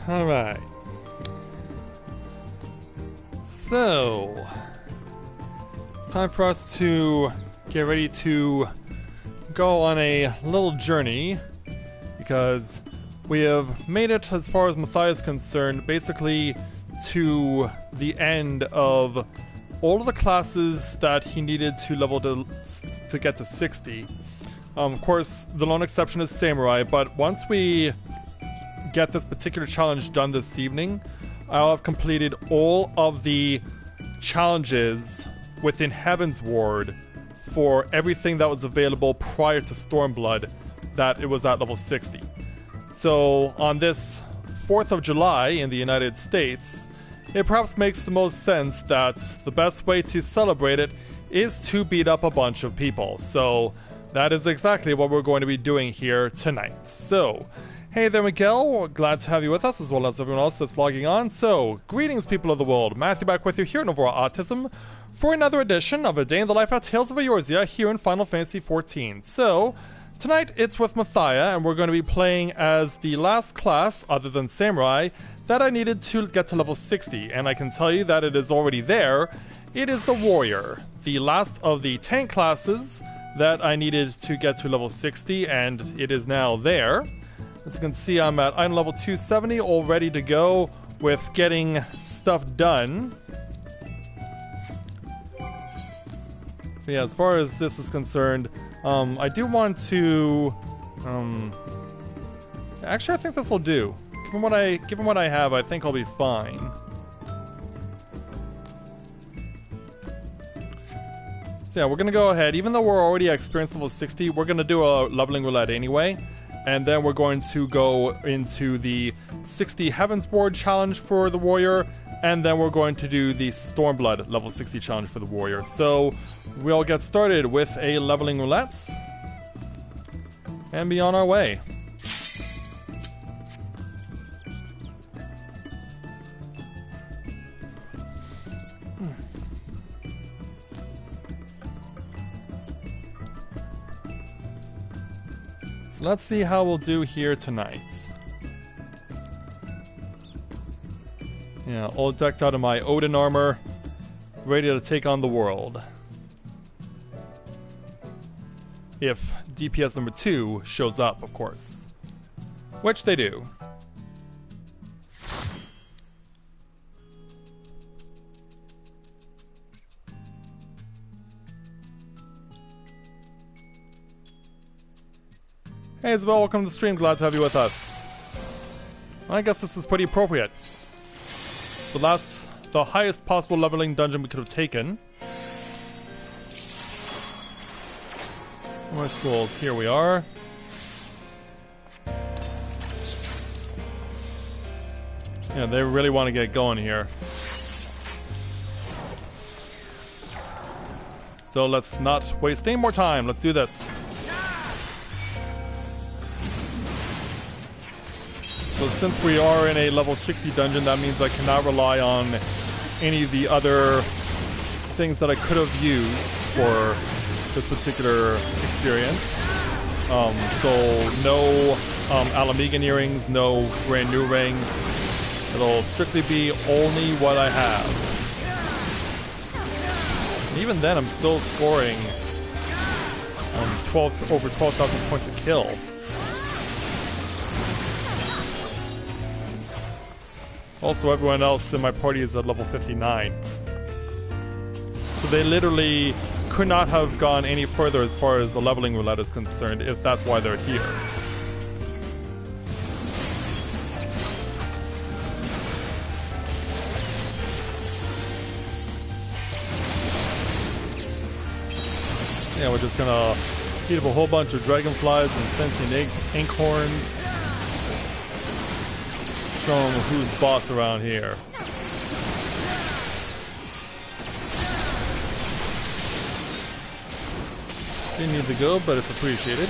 Alright. So, it's time for us to get ready to go on a little journey, because we have made it, as far as Matthia is concerned, basically to the end of all of the classes that he needed to level to get to 60. Of course, the lone exception is Samurai, but once we get this particular challenge done this evening, I'll have completed all of the challenges within Heaven's Ward for everything that was available prior to Stormblood, that it was at level 60. So on this 4th of July in the United States, it perhaps makes the most sense that the best way to celebrate it is to beat up a bunch of people. So that is exactly what we're going to be doing here tonight. So, hey there, Miguel. We're glad to have you with us, as well as everyone else that's logging on. So, greetings, people of the world. Matthia back with you here at Novaura Autism for another edition of A Day in the Life of Tales of Eorzea here in Final Fantasy XIV. So, tonight it's with Matthia, and we're going to be playing as the last class, other than Samurai, that I needed to get to level 60. And I can tell you that it is already there. It is the Warrior, the last of the tank classes that I needed to get to level 60, and it is now there. As you can see, I'm at item level 270, all ready to go with getting stuff done. But yeah, as far as this is concerned, I do want to... actually, I think this will do. Given what I have, I think I'll be fine. So yeah, we're gonna go ahead. Even though we're already at experience level 60, we're gonna do a leveling roulette anyway. And then we're going to go into the 60 Heaven's Ward challenge for the Warrior. And then we're going to do the Stormblood level 60 challenge for the Warrior. So we'll get started with a leveling roulette and be on our way. So let's see how we'll do here tonight. Yeah, all decked out in my Odin armor, ready to take on the world. If DPS number 2 shows up, of course. Which they do. Hey Isabel, welcome to the stream, glad to have you with us. I guess this is pretty appropriate. The highest possible leveling dungeon we could have taken. More schools, here we are. Yeah, they really want to get going here. So let's not waste any more time, let's do this. So since we are in a level 60 dungeon, that means I cannot rely on any of the other things that I could have used for this particular experience. So no Alamegan earrings, no brand new ring. It'll strictly be only what I have. And even then, I'm still scoring over 12,000 points a kill. Also, everyone else in my party is at level 59. So they literally could not have gone any further as far as the leveling roulette is concerned, if that's why they're here. Yeah, we're just gonna heat up a whole bunch of dragonflies and sentient inkhorns. Show them who's boss around here. Didn't need to go, but it's appreciated.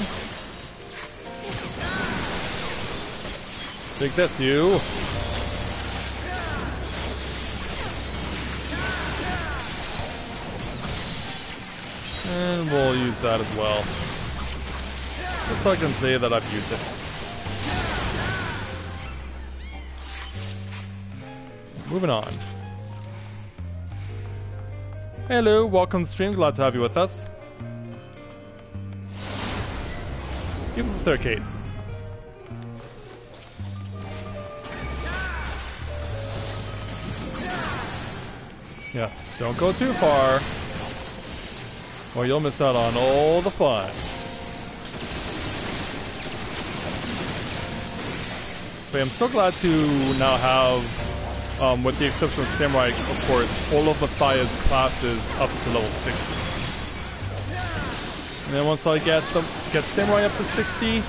Take this, you. And we'll use that as well. Just so I can say that I've used it. Moving on. Hello, welcome to the stream. Glad to have you with us. Give us a staircase. Yeah, don't go too far, or you'll miss out on all the fun. But I'm so glad to now have, with the exception of Samurai, of course, all of Mathia's classes up to level 60. And then once I get Samurai up to 60,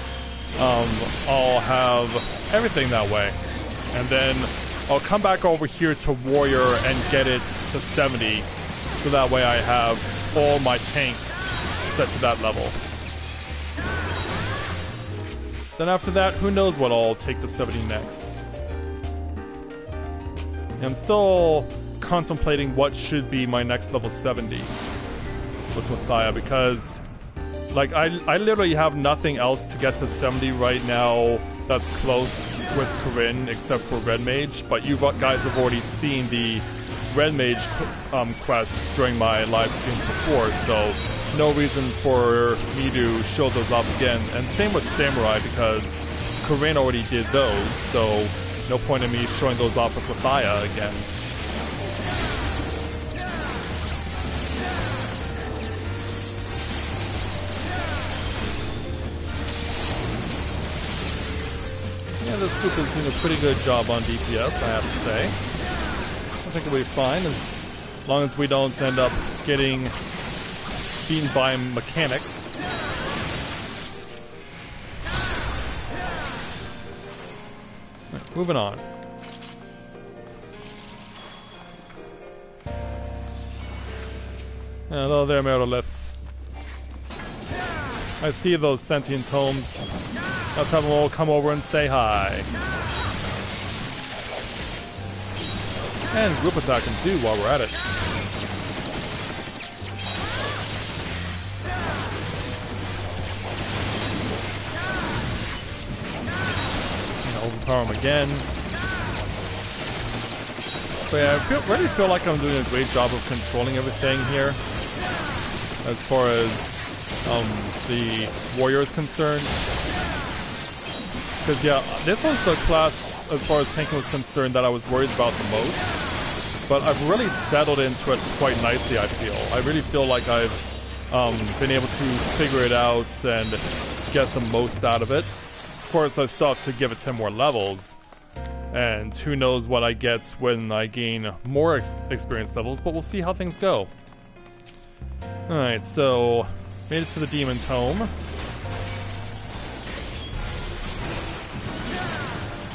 I'll have everything that way. And then I'll come back over here to Warrior and get it to 70, so that way I have all my tanks set to that level. Then after that, who knows what I'll take to 70 next. I'm still contemplating what should be my next level 70 with Matthia, because like I literally have nothing else to get to 70 right now that's close with Corinne except for Red Mage, but you guys have already seen the Red Mage quests during my live streams before, so no reason for me to show those off again. And same with Samurai, because Corinne already did those, so no point in me showing those off with Matthia again. Yeah, this group is doing a pretty good job on DPS, I have to say. I think it'll be fine as long as we don't end up getting beaten by mechanics. Right, moving on. Hello there, Merilith. I see those sentient tomes. Let's have them all come over and say hi. And group attack them too while we're at it. Overpower him again. So yeah, I really feel like I'm doing a great job of controlling everything here, as far as the warrior is concerned. Because yeah, this was the class, as far as tanking was concerned, that I was worried about the most. But I've really settled into it quite nicely, I feel. I really feel like I've been able to figure it out and get the most out of it. Of course, I still have to give it 10 more levels, and who knows what I get when I gain more experience levels, but we'll see how things go. Alright, so made it to the Demon's Home.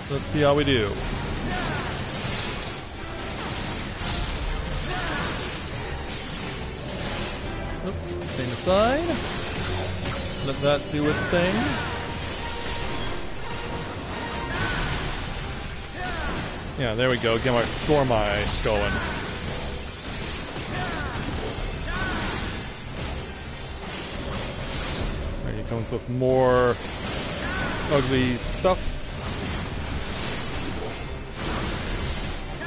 Let's see how we do. Oops, stand aside. Let that do its thing. Yeah, there we go. Get my Storm Eye going. Alright, he comes with more ugly stuff.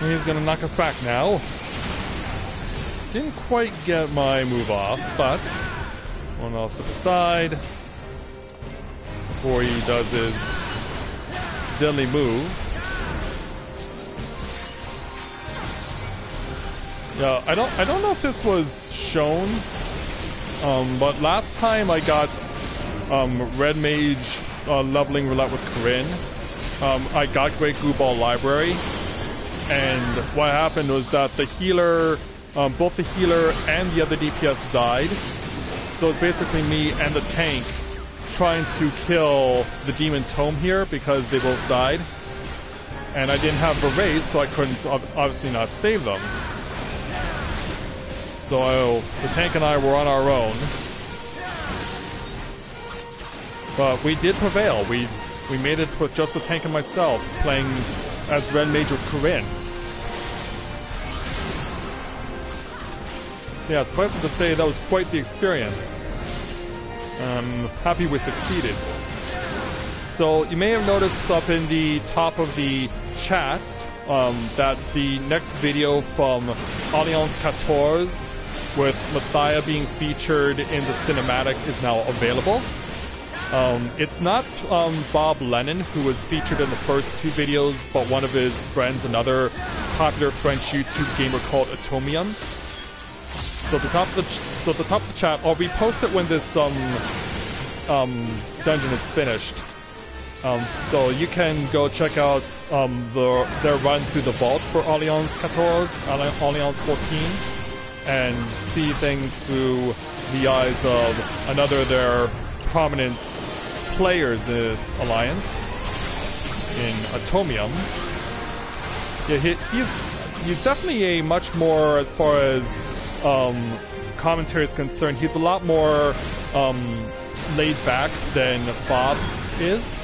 And he's gonna knock us back now. Didn't quite get my move off, but one I'll step aside before he does his deadly move. Yeah, I don't know if this was shown, but last time I got Red Mage leveling roulette with Corinne, I got Great Goo Ball Library, and what happened was that the healer, both the healer and the other DPS died, so it's basically me and the tank trying to kill the Demon Tome here because they both died, and I didn't have a raise, so I couldn't obviously not save them. So the tank and I were on our own, but we did prevail. We made it with just the tank and myself playing as Red Mage with Corinne. So yeah, suffice it to say that was quite the experience. I'm happy we succeeded. So you may have noticed up in the top of the chat that the next video from Alliance XIV with Matthia being featured in the cinematic is now available. It's not Bob Lennon who was featured in the first two videos, but one of his friends, another popular French YouTube gamer called Atomium. So at the top of the chat, I'll repost it when this dungeon is finished. So you can go check out their run through the vault for Alliance XIV, Alliance 14, and see things through the eyes of another of their prominent players in this alliance, in Atomium. Yeah, he's definitely a much more, as far as commentary is concerned, he's a lot more laid back than Bob is.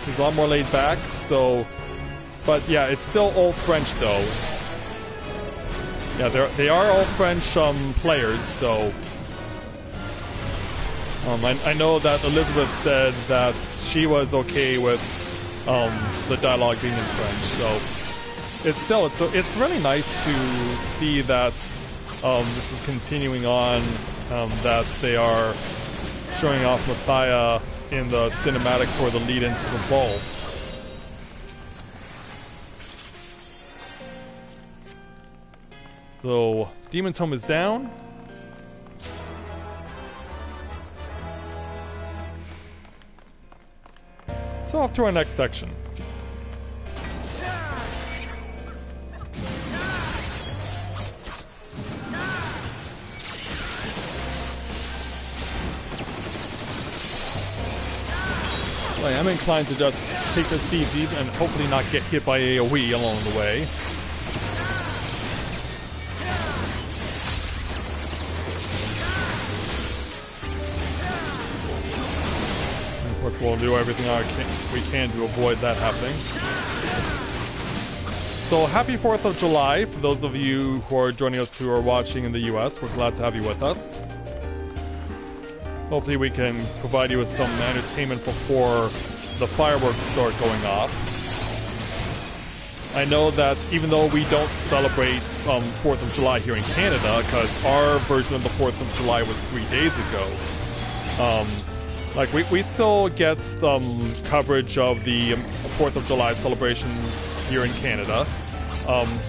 He's a lot more laid back, so... But yeah, it's still all French though. Yeah, they are all French players, so... I know that Elizabeth said that she was okay with the dialogue being in French, so... It's really nice to see that this is continuing on, that they are showing off Matthia in the cinematic for the lead into the vault. So, Demon Tome is down. So off to our next section. I am inclined to just take the CZ and hopefully not get hit by AoE along the way. And of course, we'll do everything we can to avoid that happening. So, happy 4th of July for those of you who are joining us who are watching in the US. We're glad to have you with us. Hopefully we can provide you with some entertainment before the fireworks start going off. I know that even though we don't celebrate 4th of July here in Canada, because our version of the 4th of July was 3 days ago, like we still get coverage of the 4th of July celebrations here in Canada.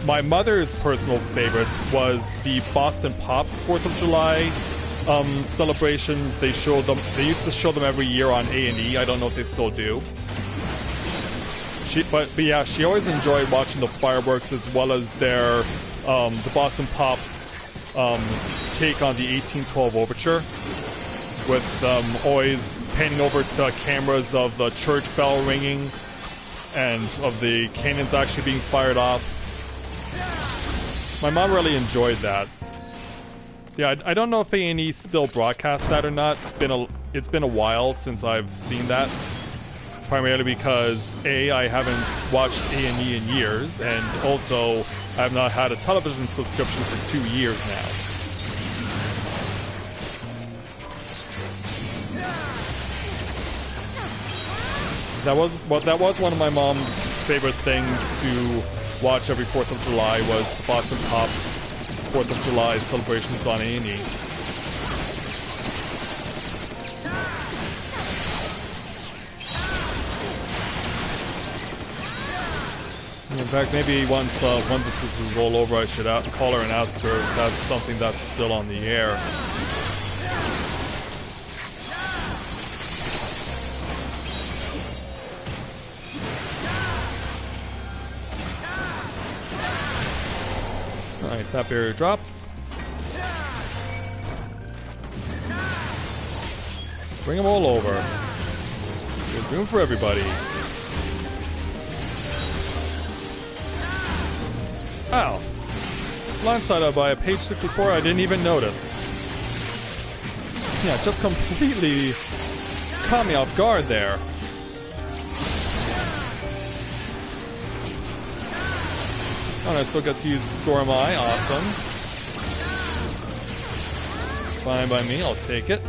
My mother's personal favorite was the Boston Pops 4th of July celebrations. They used to show them every year on A&E. I don't know if they still do. But yeah, she always enjoyed watching the fireworks, as well as their the Boston Pops take on the 1812 Overture, with always panning over to cameras of the church bell ringing and of the cannons actually being fired off. My mom really enjoyed that. Yeah, I don't know if A&E still broadcasts that or not. It's been a while since I've seen that. Primarily because I haven't watched A&E in years, and also I have not had a television subscription for 2 years now. That was one of my mom's favorite things to watch every 4th of July, was the Boston Pops 4th of July celebrations on A&E. In fact, maybe once this is all over, I should call her and ask her if that's something that's still on the air. Alright, that barrier drops. Bring them all over. There's room for everybody. Ow. Blindsided by a page 64 I didn't even notice. Yeah, just completely caught me off guard there. Oh, I still get to use Storm Eye. Awesome. Fine by me, I'll take it.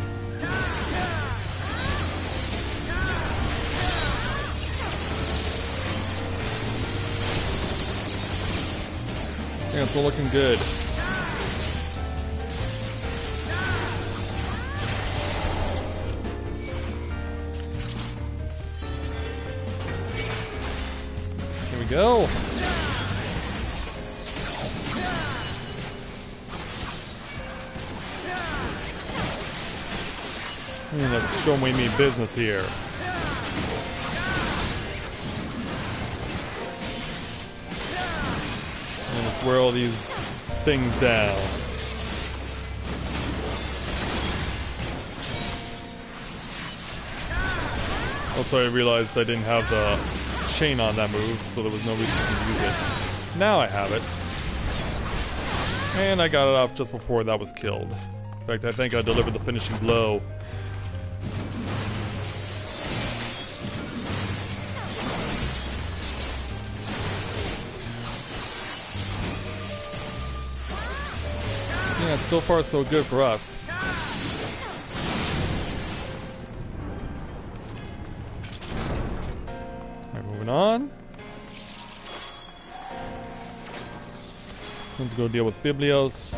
Yeah, it's all looking good. Here we go. Let's show me business here. And let's wear all these things down. Also, I realized I didn't have the chain on that move, so there was no reason to use it. Now I have it. And I got it off just before that was killed. In fact, I think I delivered the finishing blow. Yeah, so far so good for us. Alright, moving on. Let's go deal with Biblios.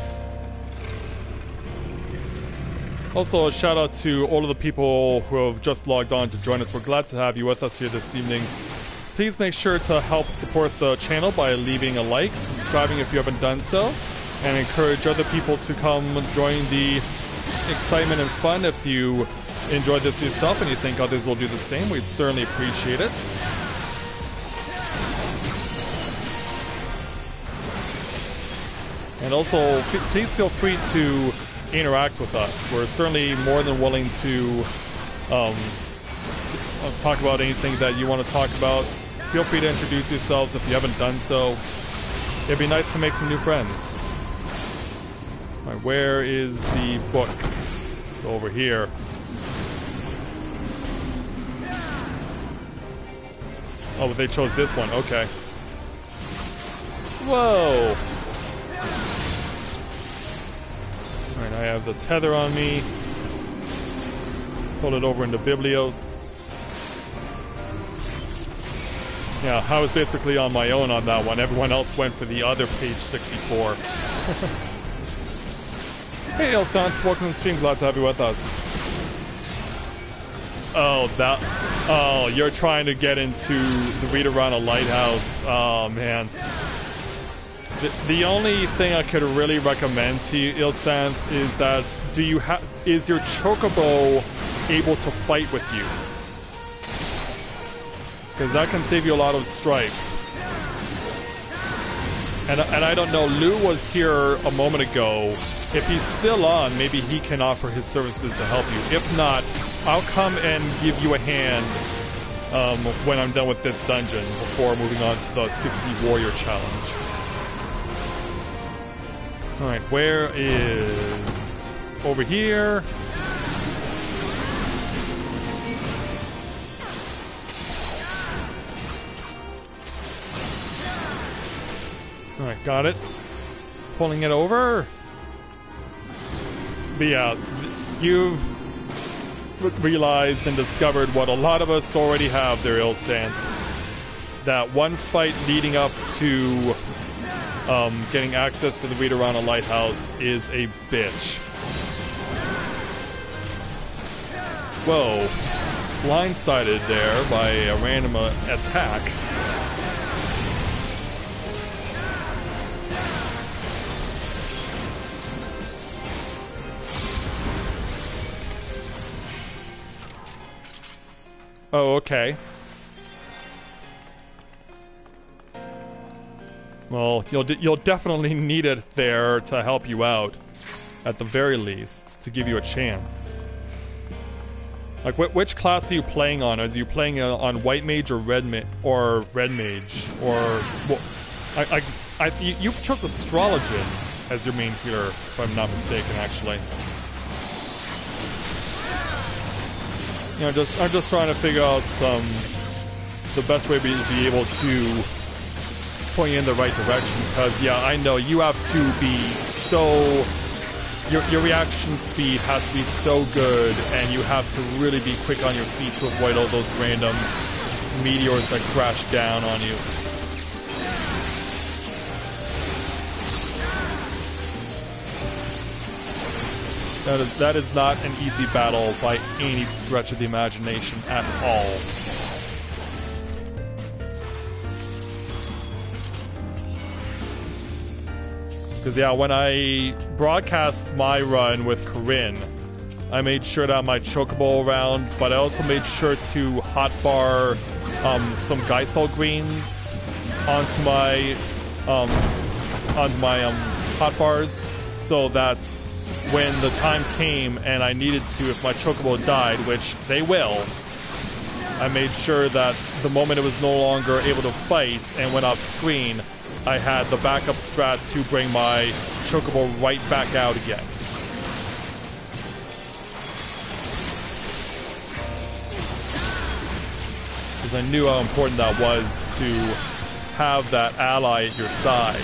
Also, a shout out to all of the people who have just logged on to join us. We're glad to have you with us here this evening. Please make sure to help support the channel by leaving a like, subscribing if you haven't done so, and encourage other people to come join the excitement and fun. If you enjoyed this yourself and you think others will do the same, we'd certainly appreciate it. And also, please feel free to interact with us. We're certainly more than willing to talk about anything that you want to talk about. Feel free to introduce yourselves if you haven't done so. It'd be nice to make some new friends. Alright, where is the book? It's over here. Oh, but they chose this one. Okay. Whoa! Alright, I have the tether on me. Pull it over into Biblios. Yeah, I was basically on my own on that one. Everyone else went for the other page 64. Hey, Elson, welcome to the stream. Glad to have you with us. Oh, that... Oh, you're trying to get into the Reader-Rana Lighthouse. Oh, man. The only thing I could really recommend to you, Ilsanth, is that is your Chocobo able to fight with you? Because that can save you a lot of strife. And I don't know, Lou was here a moment ago. If he's still on, maybe he can offer his services to help you. If not, I'll come and give you a hand when I'm done with this dungeon before moving on to the 60 Warrior Challenge. Alright, where is... Over here. Alright, got it. Pulling it over. But yeah, you've realized and discovered what a lot of us already have there, Ilsan. That one fight leading up to getting access to the Reader-Rana Lighthouse is a bitch. Whoa. Blindsided there by a random attack. Oh, okay. Well, you'll definitely need it there to help you out, at the very least, to give you a chance. Like, which class are you playing on? Are you playing on White Mage or Red Mage? Or well, you chose Astrologian as your main healer, if I'm not mistaken, actually. You know, I'm just trying to figure out the best way to be able to point you in the right direction, because yeah, I know you have to be so... Your reaction speed has to be so good, and you have to really be quick on your feet to avoid all those random meteors that crash down on you. That is not an easy battle by any stretch of the imagination at all. Because yeah, when I broadcast my run with Corinne, I made sure to have my chocobo around, but I also made sure to hotbar some Geisel greens onto my hotbars, so that when the time came and I needed to, if my chocobo died, which they will, I made sure that the moment it was no longer able to fight and went off screen, I had the backup strat to bring my chocobo right back out again. Because I knew how important that was to have that ally at your side.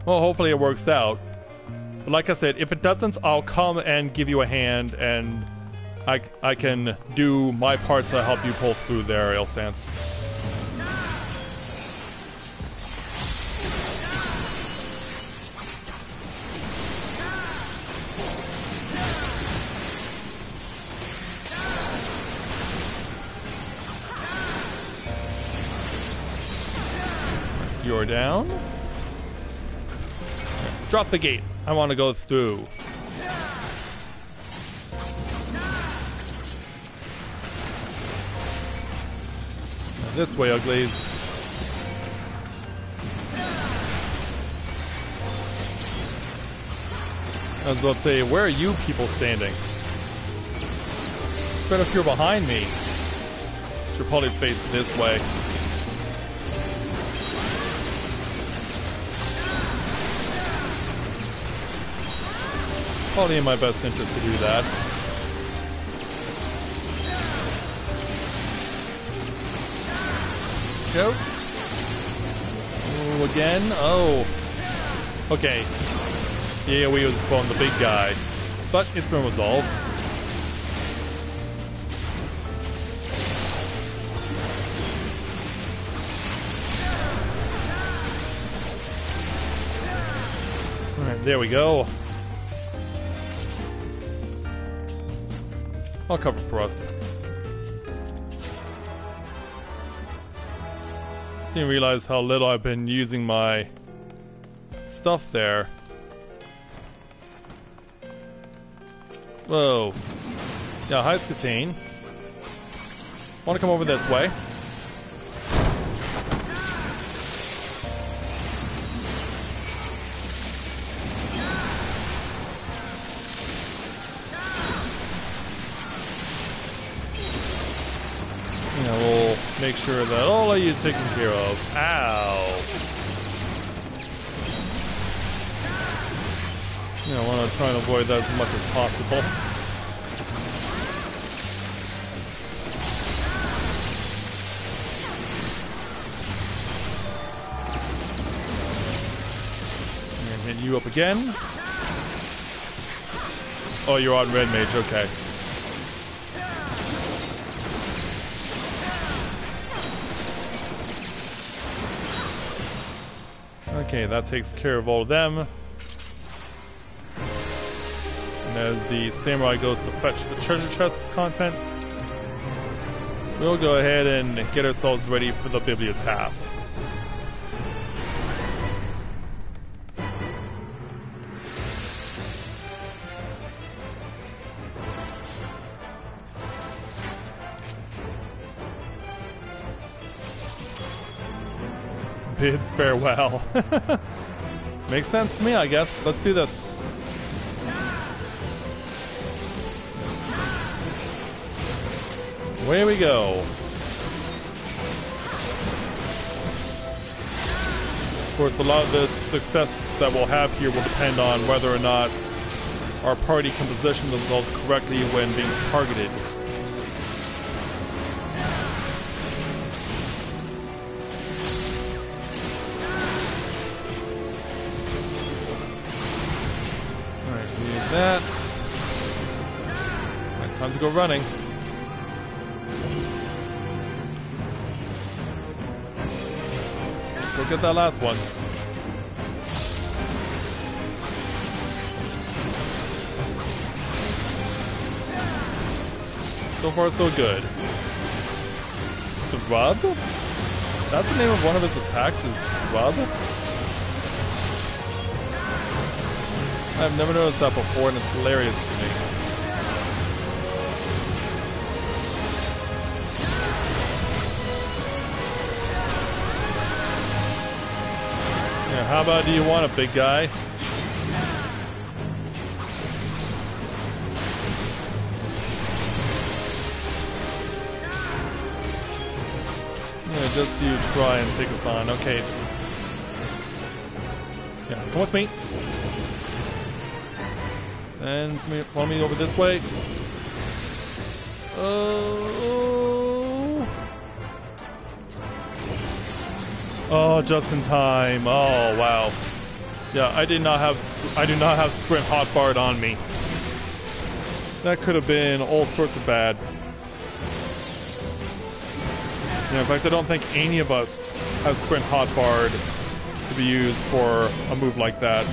Well, hopefully it works out. But like I said, if it doesn't, I'll come and give you a hand, and I can do my part to help you pull through there, Eorzea. You're down. Drop the gate. I want to go through. This way, uglies. I was about to say, where are you people standing? But if you're behind me, should probably face this way. Probably in my best interest to do that. Goats. Ooh, again? Oh. Okay. Yeah, we was pulling the big guy. But it's been resolved. Alright, there we go. I'll cover for us. Didn't realize how little I've been using my stuff there. Whoa. Yeah, hi Skatane. Wanna come over this way? We'll make sure that all of you are taken care of. Ow! I want to try and avoid that as much as possible. And hit you up again. Oh, you're on red mage, okay. Okay, that takes care of all of them. And as the samurai goes to fetch the treasure chest contents, we'll go ahead and get ourselves ready for the bibliotaph. Bids farewell. Makes sense to me, I guess. Let's do this. Away we go. Of course, a lot of the success that we'll have here will depend on whether or not our party can position themselves correctly when being targeted. Alright, use that. My time to go running. Go get that last one. So far, so good. Rub? That's the name of one of his attacks, is Rub? I've never noticed that before, and it's hilarious to me. Yeah, how about do you want it, big guy? Yeah, just you try and take us on. Okay. Yeah, come with me. And follow me over this way. Oh, just in time. Oh, wow. Yeah, I do not have sprint hotbarred on me. That could have been all sorts of bad. Yeah, in fact, I don't think any of us has sprint hotbarred to be used for a move like that.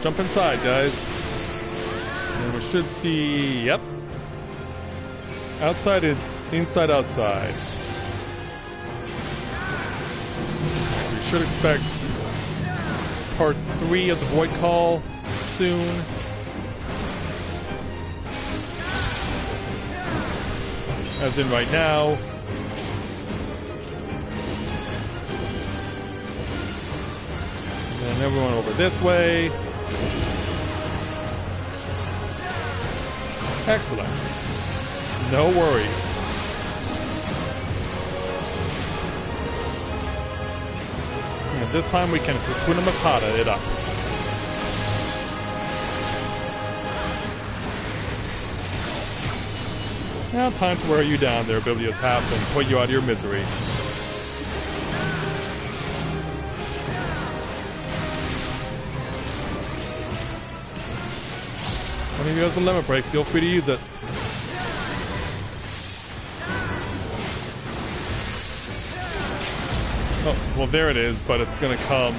Jump inside, guys. And we should see... Yep. Outside is inside, outside. We should expect part 3 of the Void Call soon. As in right now. And everyone over this way. Excellent. No worries. And this time we can Hakuna Matata it up. Now time to wear you down there, Bibliotap, and put you out of your misery. One of you has a limit break, feel free to use it. Oh, well there it is, but it's gonna come...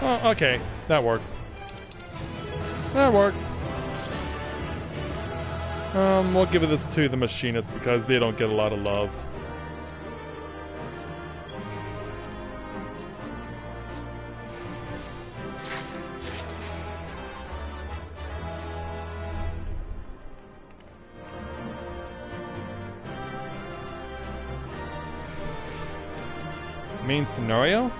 Oh, okay, that works. That works. We'll give this to the Machinist because they don't get a lot of love. Main scenario?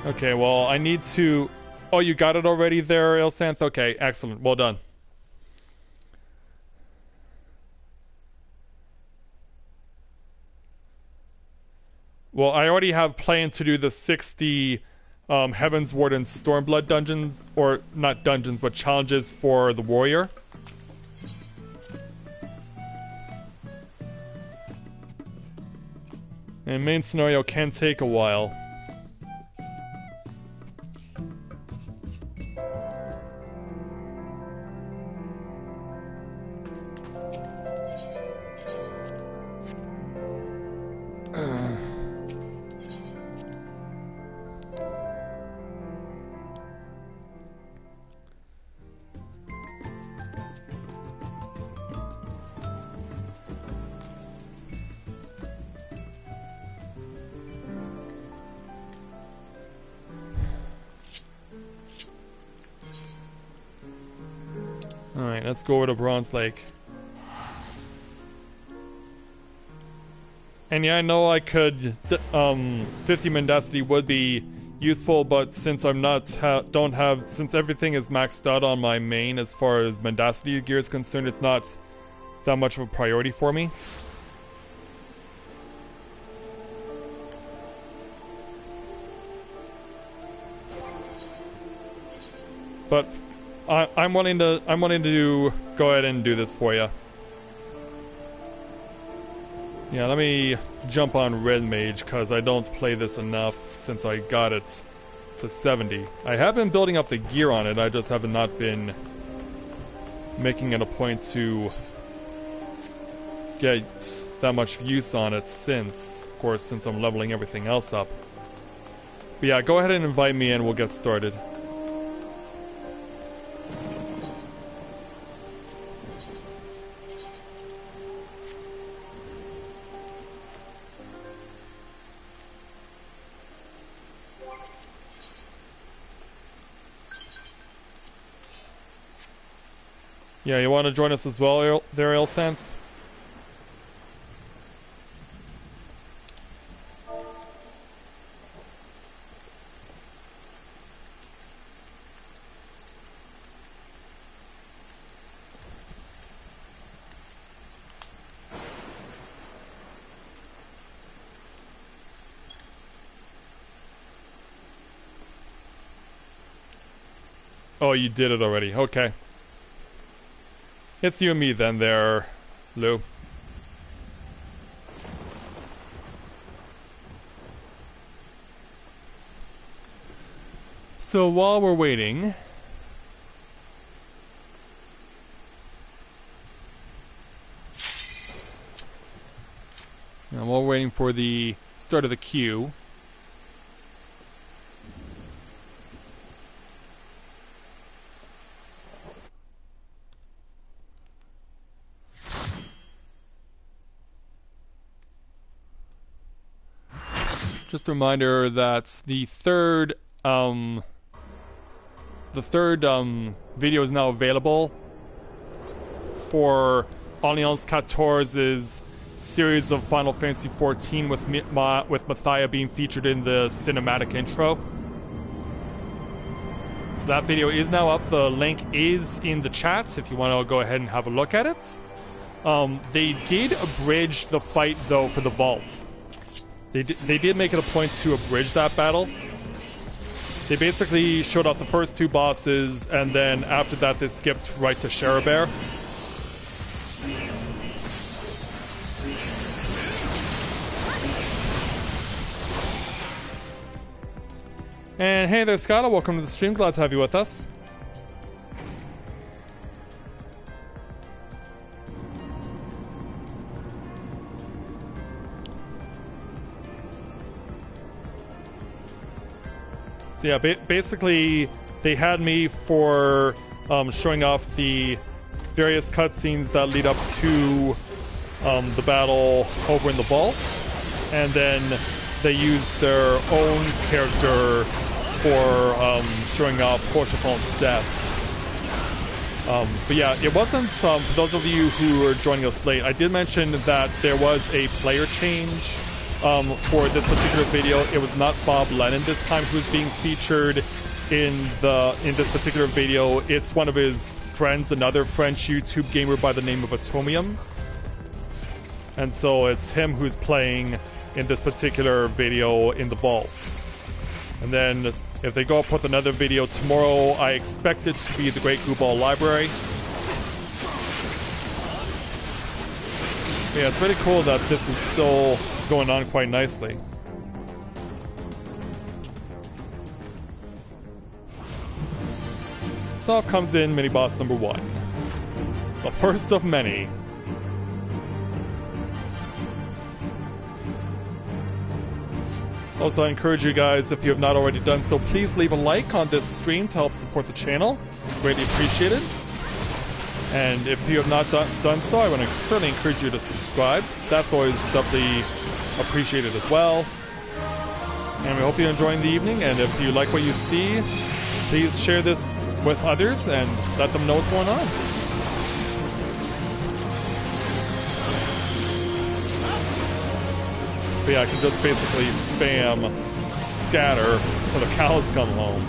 Okay, well, I need to... Oh, you got it already there, Ilsanth? Okay, excellent. Well done. Well, I already have planned to do the 60 Heaven's Warden Stormblood dungeons, or not dungeons, but challenges for the warrior. And main scenario can take a while. Alright, let's go over to Bronze Lake. And yeah, I know I could... 50 mendacity would be useful, but since I'm not... since everything is maxed out on my main as far as mendacity gear is concerned, it's not that much of a priority for me. But... I'm wanting to go ahead and do this for you. Yeah, let me jump on Red Mage because I don't play this enough since I got it to 70. I have been building up the gear on it, I just have not been making it a point to get that much use on it since, of course, since I'm leveling everything else up. But yeah, go ahead and invite me in, we'll get started. Yeah, you want to join us as well, there, Ilsanth? Oh, you did it already. Okay. It's you and me then there, Lou. So while we're waiting... Now while we're waiting for the start of the queue... Just a reminder that the third video is now available for Alliance 14's series of Final Fantasy XIV with Matthia being featured in the cinematic intro. So that video is now up. The link is in the chat if you want to go ahead and have a look at it. They did abridge the fight though for the vault. They did make it a point to abridge that battle. They basically showed off the first two bosses, and then after that they skipped right to Cherubert. And hey there, Scott, welcome to the stream. Glad to have you with us. So yeah, basically they had me for showing off the various cutscenes that lead up to the battle over in the vault, and then they used their own character for showing off Portiafon's death. But yeah, it wasn't, for those of you who are joining us late, I did mention that there was a player change for this particular video. It was not Bob Lennon this time who was being featured in this particular video. It's one of his friends, another French YouTube gamer by the name of Atomium. And so it's him who's playing in this particular video in the vault. And then if they go up with another video tomorrow, I expect it to be the Great Gooball Library. Yeah, it's really cool that this is still going on quite nicely. So off comes in mini boss number 1. The first of many. Also, I encourage you guys, if you have not already done so, please leave a like on this stream to help support the channel. Greatly appreciated. And if you have not done so, I want to certainly encourage you to subscribe. That's always doubly appreciated as well. And we hope you're enjoying the evening, and if you like what you see, please share this with others and let them know what's going on. But yeah, I can just basically spam scatter till the cows come home.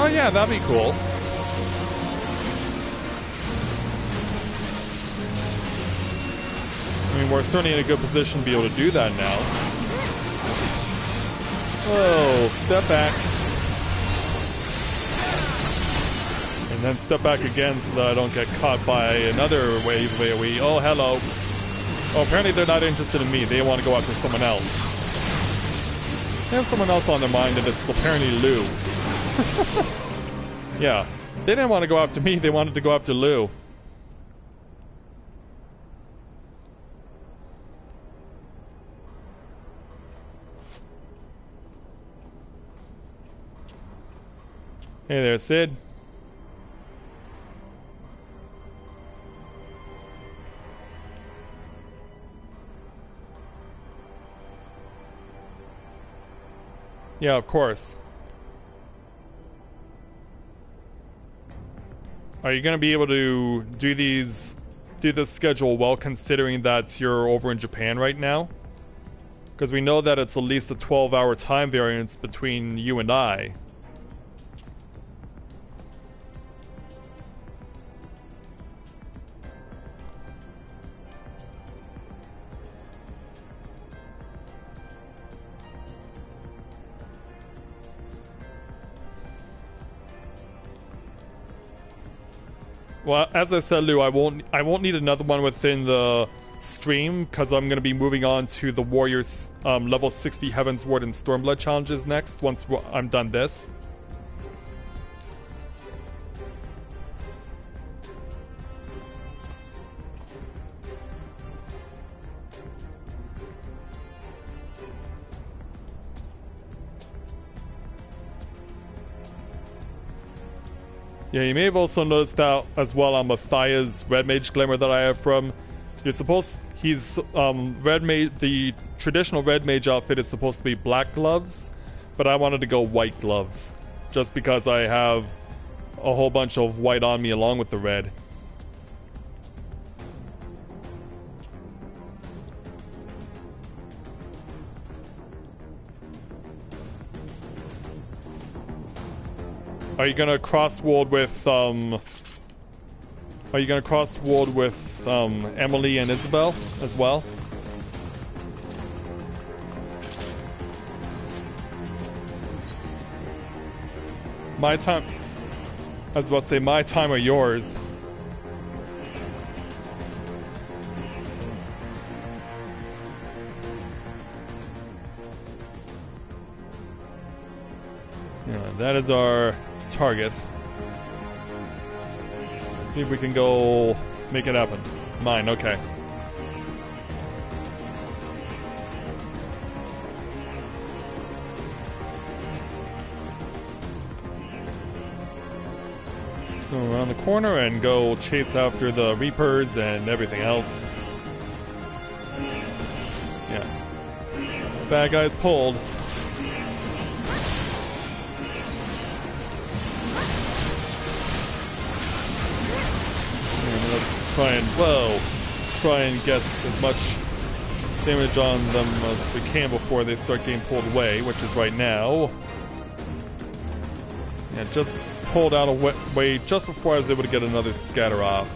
Oh yeah, that'd be cool. I mean, we're certainly in a good position to be able to do that now. Whoa, step back. And then step back again so that I don't get caught by another wave of AoE. Oh, hello. Oh, apparently they're not interested in me. They want to go after someone else. They have someone else on their mind, and it's apparently Lou. Yeah. They didn't want to go after me. They wanted to go after Lou. Hey there, Sid. Yeah, of course. Are you going to be able to do this schedule well, considering that you're over in Japan right now? Because we know that it's at least a 12-hour time variance between you and I. Well, as I said, Lou, I won't need another one within the stream, because I'm going to be moving on to the Warriors level 60 Heavensward and Stormblood challenges next, once I'm done this. Yeah, you may have also noticed that as well on Mathia's Red Mage Glimmer that I have from. He's Red Mage. The traditional Red Mage outfit is supposed to be black gloves, but I wanted to go white gloves, just because I have a whole bunch of white on me along with the red. Are you gonna cross-world with, Emily and Isabel as well? My time... I was about to say, my time or yours? Yeah, that is our target. Let's see if we can go make it happen. Mine, okay. Let's go around the corner and go chase after the Reapers and everything else. Yeah. Bad guys pulled. Try and get as much damage on them as we can before they start getting pulled away, which is right now. Yeah, just pulled out a way just before I was able to get another scatter off.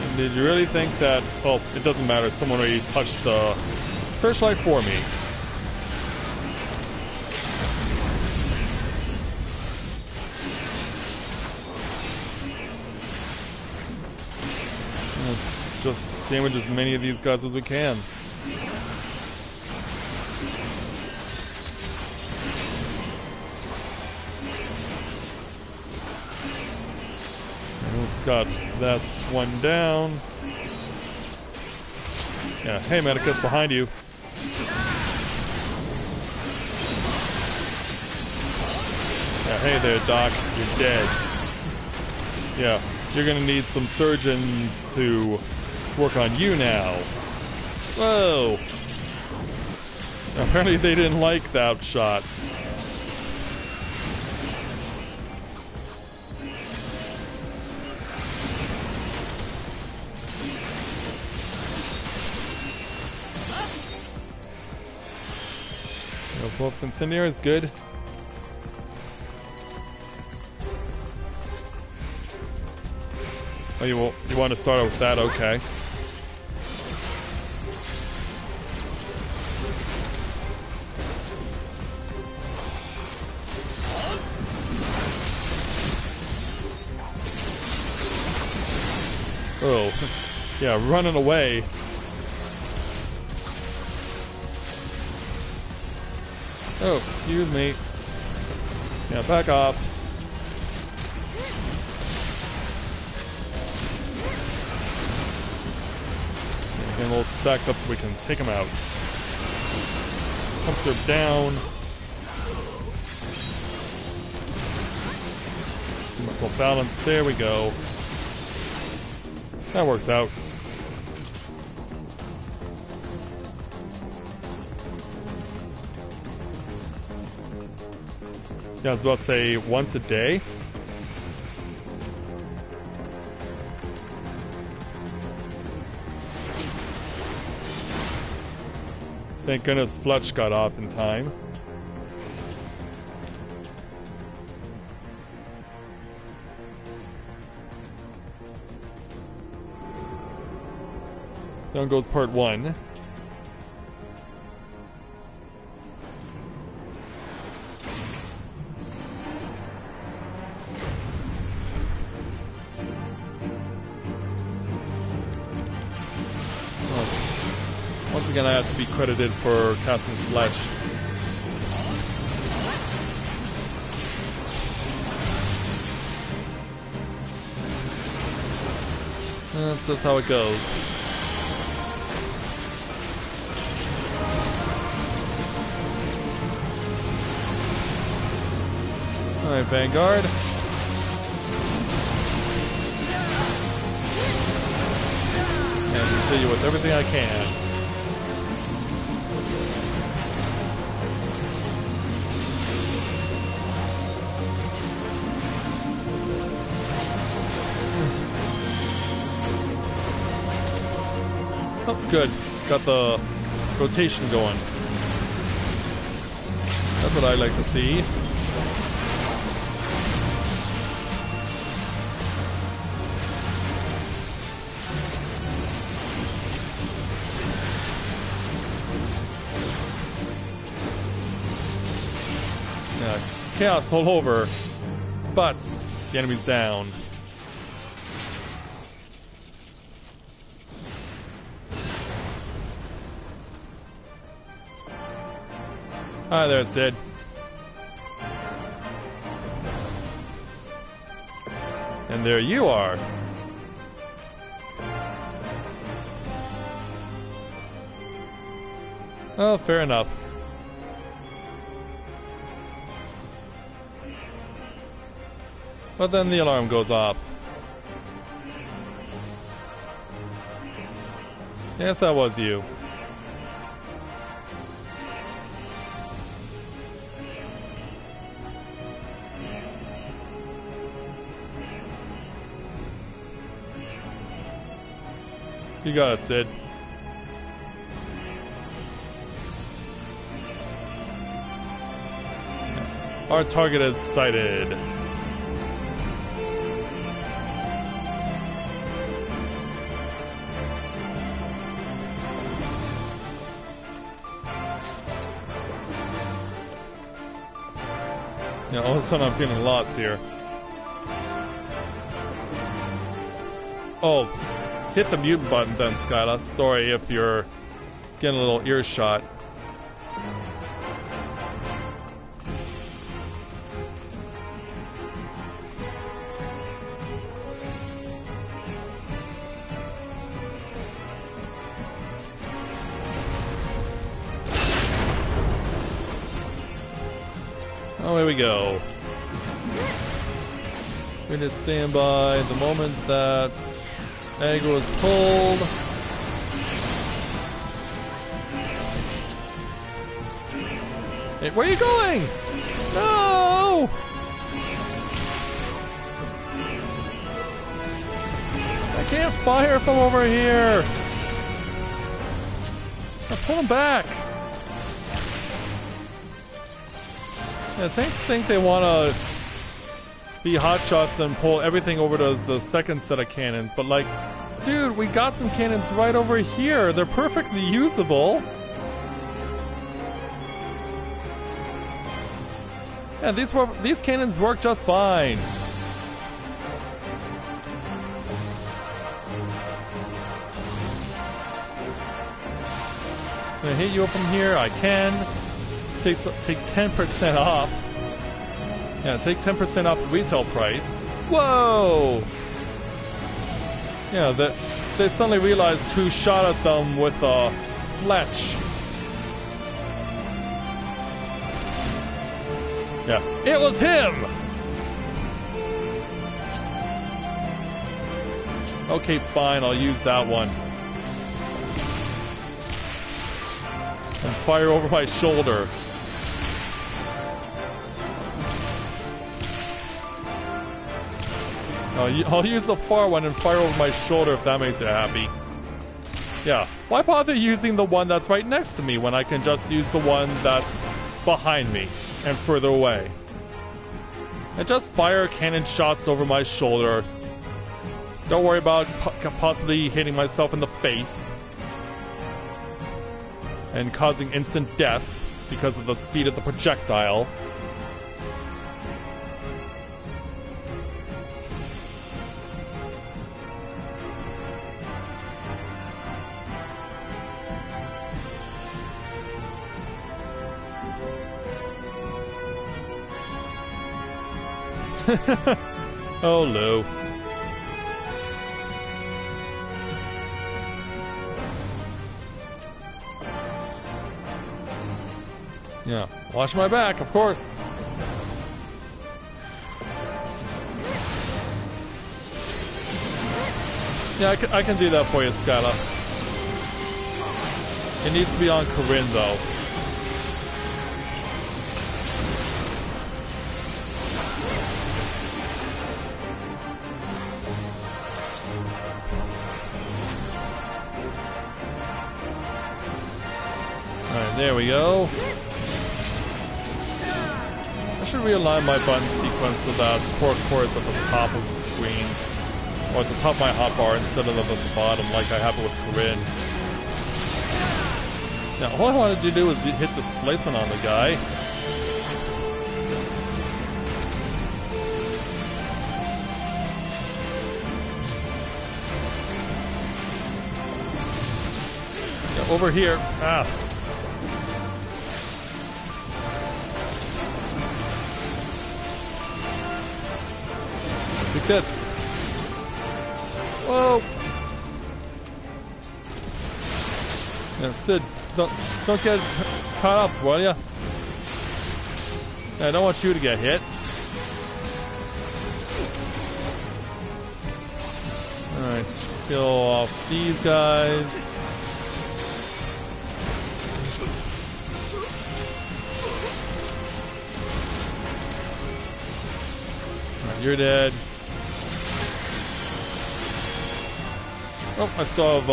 And did you really think that... Well, it doesn't matter, someone already touched the searchlight for me. Let's just damage as many of these guys as we can. Almost got that one down. Yeah, hey Medicus, behind you. Yeah, hey there, Doc. You're dead. Yeah, you're gonna need some surgeons to work on you now. Whoa! Apparently they didn't like that shot. Both Incendiary is good. Oh, you want to start out with that? Okay. Oh, yeah, running away. Oh, excuse me. Yeah, back off. Getting a little stacked up so we can take him out. Pump her down. Muscle balance. There we go. That works out. Yeah, I was about to say once a day. Thank goodness Fletch got off in time. Down goes part 1. Once again, I have to be credited for casting Fletch. That's just how it goes. Alright, Vanguard. And continue with everything I can. Oh, good. Got the rotation going. That's what I like to see. Chaos all over, but the enemy's down. Ah, there it's dead. And there you are. Oh, fair enough. But then the alarm goes off. Yes, that was you. You got it, Sid. Our target is sighted. Yeah, all of a sudden I'm feeling lost here. Oh, hit the mute button then, Skyla. Sorry if you're getting a little earshot. Oh, here we go. We're gonna stand by the moment that aggro is pulled. Hey, where are you going? No! I can't fire from over here. Now pull him back. Yeah, tanks think they want to be hotshots and pull everything over to the second set of cannons, but like, dude, we got some cannons right over here. They're perfectly usable. Yeah, these cannons work just fine. Can I hit you from here? I can. Take 10% off. Yeah, take 10% off the retail price. Whoa! Yeah, they suddenly realized who shot at them with a fletch. Yeah, it was him! Okay, fine, I'll use that one. And fire over my shoulder. I'll use the far one and fire over my shoulder if that makes it happy. Yeah, why bother using the one that's right next to me when I can just use the one that's behind me and further away? And just fire cannon shots over my shoulder. Don't worry about possibly hitting myself in the face and causing instant death because of the speed of the projectile. Oh, Lou. Yeah, watch my back, of course. Yeah, I can do that for you, Skyla. It needs to be on Corinne, though. Alright, there we go. I should realign my button sequence so that core is at the top of the screen. Or at the top of my hotbar instead of at the bottom like I have it with Corinne. Now, all I wanted to do was hit displacement on the guy. Yeah, over here. Ah. Like this. Whoa! Yeah, Sid, don't get caught up, will ya? I don't want you to get hit. Alright, kill off these guys. Alright, you're dead. Oh, I still have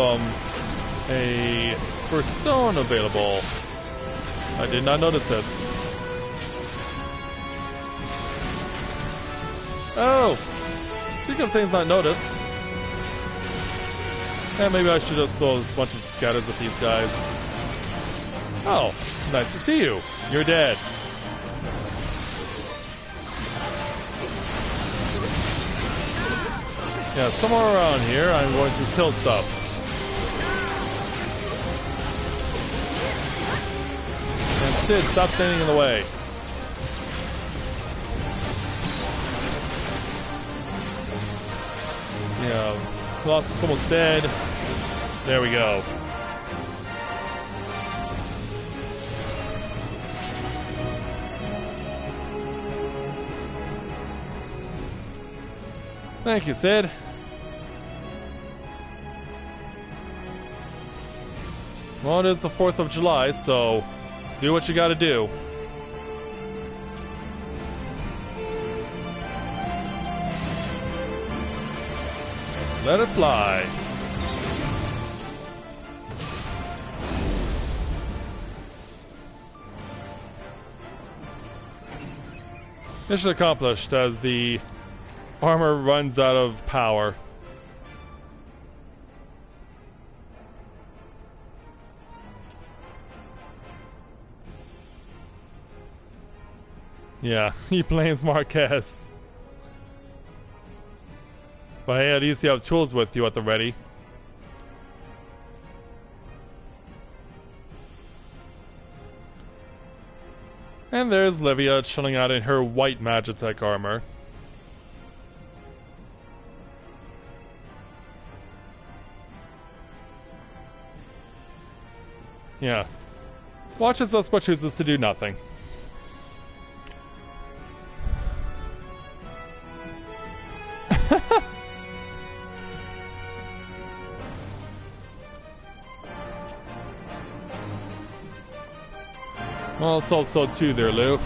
a first stone available. I did not notice this. Oh! Speaking of things not noticed. Yeah, maybe I should just throw a bunch of scatters with these guys. Oh, nice to see you. You're dead. Yeah, somewhere around here, I'm going to kill stuff. And Sid, stop standing in the way. Yeah, Colossus is almost dead. There we go. Thank you, Sid. Well, it is the 4th of July, so do what you gotta do. Let it fly. Mission accomplished as the armor runs out of power. Yeah, he blames Marquez. But hey, at least you have tools with you at the ready. And there's Livia chilling out in her white Magitech armor. Yeah. Watches us but chooses to do nothing. Well, it's also too there, Lou.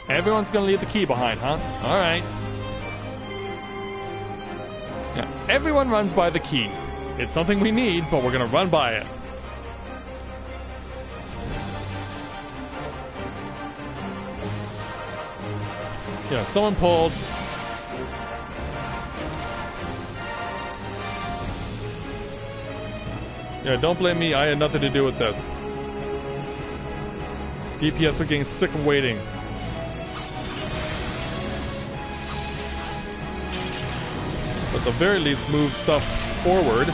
Everyone's gonna leave the key behind, huh? Alright. Yeah, everyone runs by the key. It's something we need, but we're gonna run by it. Yeah, someone pulled. Yeah, don't blame me. I had nothing to do with this. DPS are getting sick of waiting. But at the very least, move stuff forward.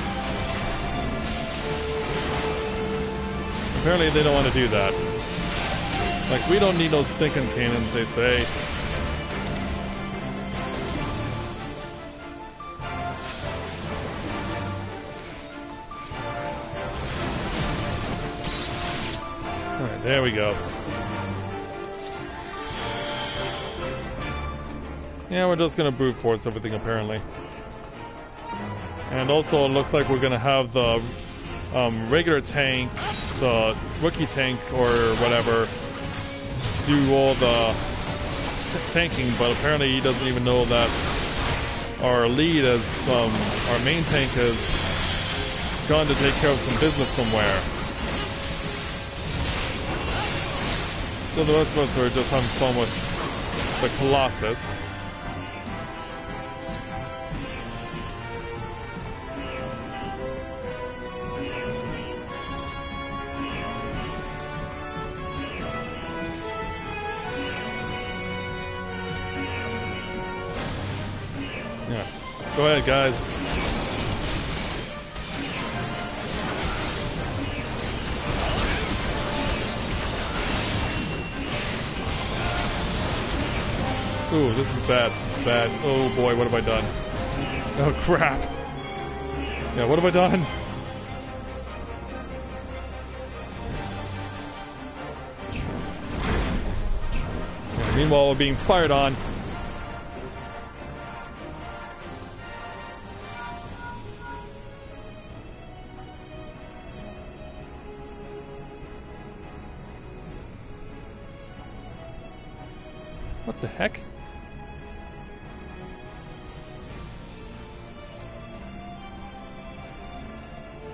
Apparently they don't want to do that. Like, we don't need those stinking cannons, they say. Alright, there we go. Yeah, we're just gonna brute force everything, apparently. And also, it looks like we're gonna have the regular tank, the rookie tank or whatever, do all the tanking, but apparently he doesn't even know that our lead as our main tank has gone to take care of some business somewhere. So the rest of us are just having fun with the Colossus. Yeah. Go ahead, guys. Ooh, this is bad. This is bad. Oh boy, what have I done? Oh crap. Yeah, what have I done? Yeah, meanwhile, we're being fired on. What the heck?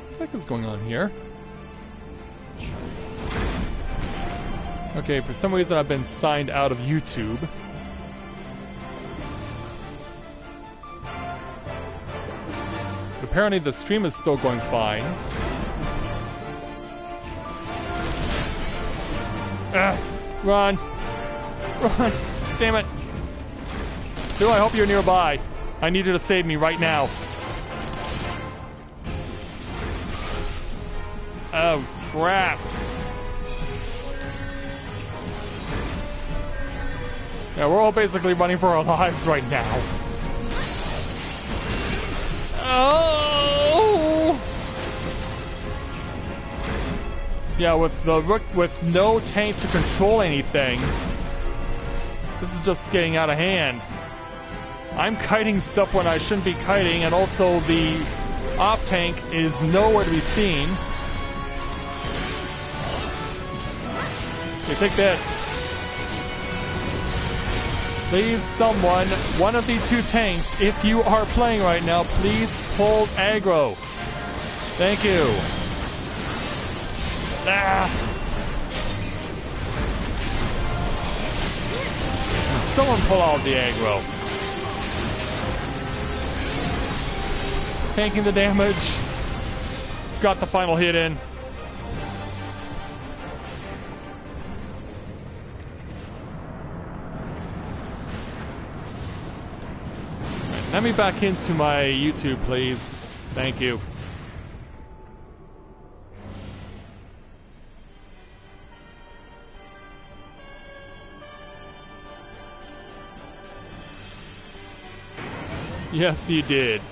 What the heck is going on here? Okay, for some reason I've been signed out of YouTube. But apparently the stream is still going fine. Ah, run! Run! Damn it! Bill, I hope you're nearby. I need you to save me right now. Oh, crap. Yeah, we're all basically running for our lives right now. Oh! Yeah, with no tank to control anything, this is just getting out of hand. I'm kiting stuff when I shouldn't be kiting, and also the op tank is nowhere to be seen. Okay, take this. Please, someone, one of the two tanks, if you are playing right now, please hold aggro. Thank you. Ah! someone pull out the aggro. Tanking the damage. Got the final hit in. Right, let me back into my YouTube, please. Thank you. Yes, you did.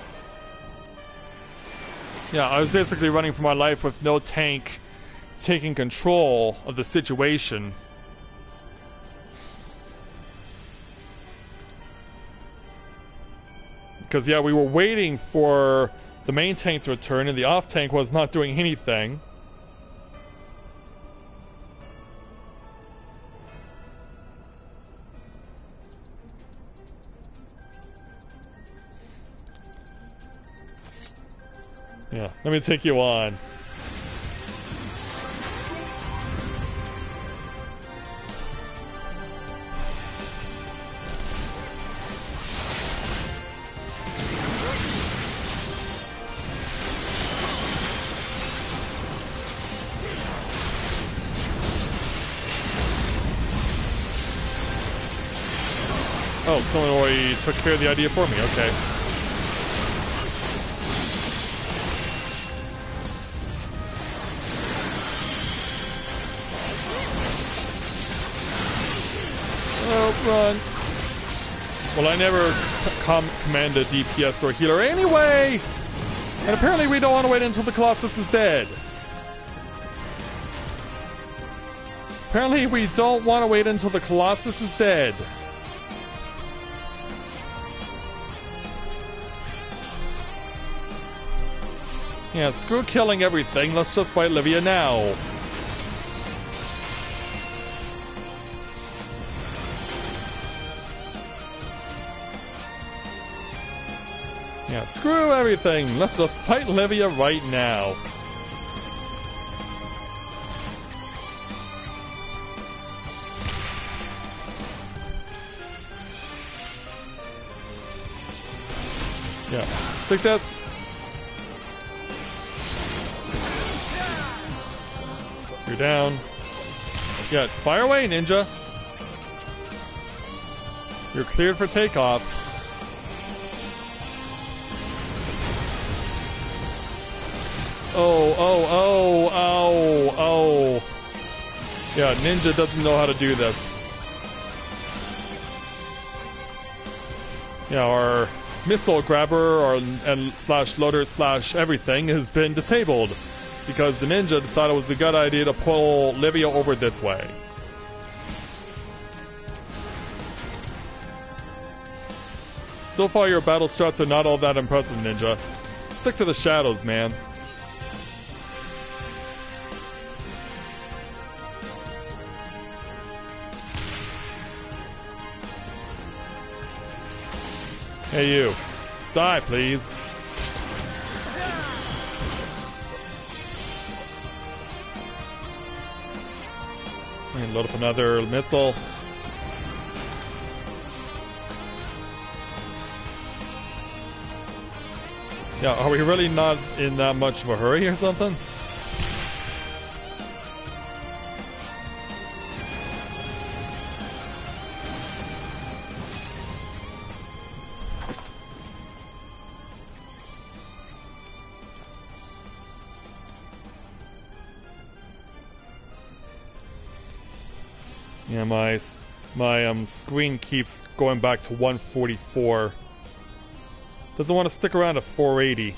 Yeah, I was basically running for my life with no tank taking control of the situation. Because, yeah, we were waiting for the main tank to return, and the off tank was not doing anything. Yeah, let me take you on. Oh, someone already took care of the idea for me, okay. Run. Well, I never command a DPS or healer anyway! And apparently we don't want to wait until the Colossus is dead. Apparently we don't want to wait until the Colossus is dead. Yeah, screw killing everything. Let's just fight Livia now. Yeah, screw everything. Let's just fight Livia right now. Yeah, take this. You're down. Yeah, fire away, ninja. You're cleared for takeoff. Oh. Yeah, ninja doesn't know how to do this. Yeah, our missile grabber and slash loader slash everything has been disabled because the ninja thought it was a good idea to pull Livia over this way. So far your battle struts are not all that impressive, ninja. Stick to the shadows, man. Hey you, die please. And load up another missile. Yeah, are we really not in that much of a hurry or something? Yeah, my screen keeps going back to 144. Doesn't want to stick around at 480.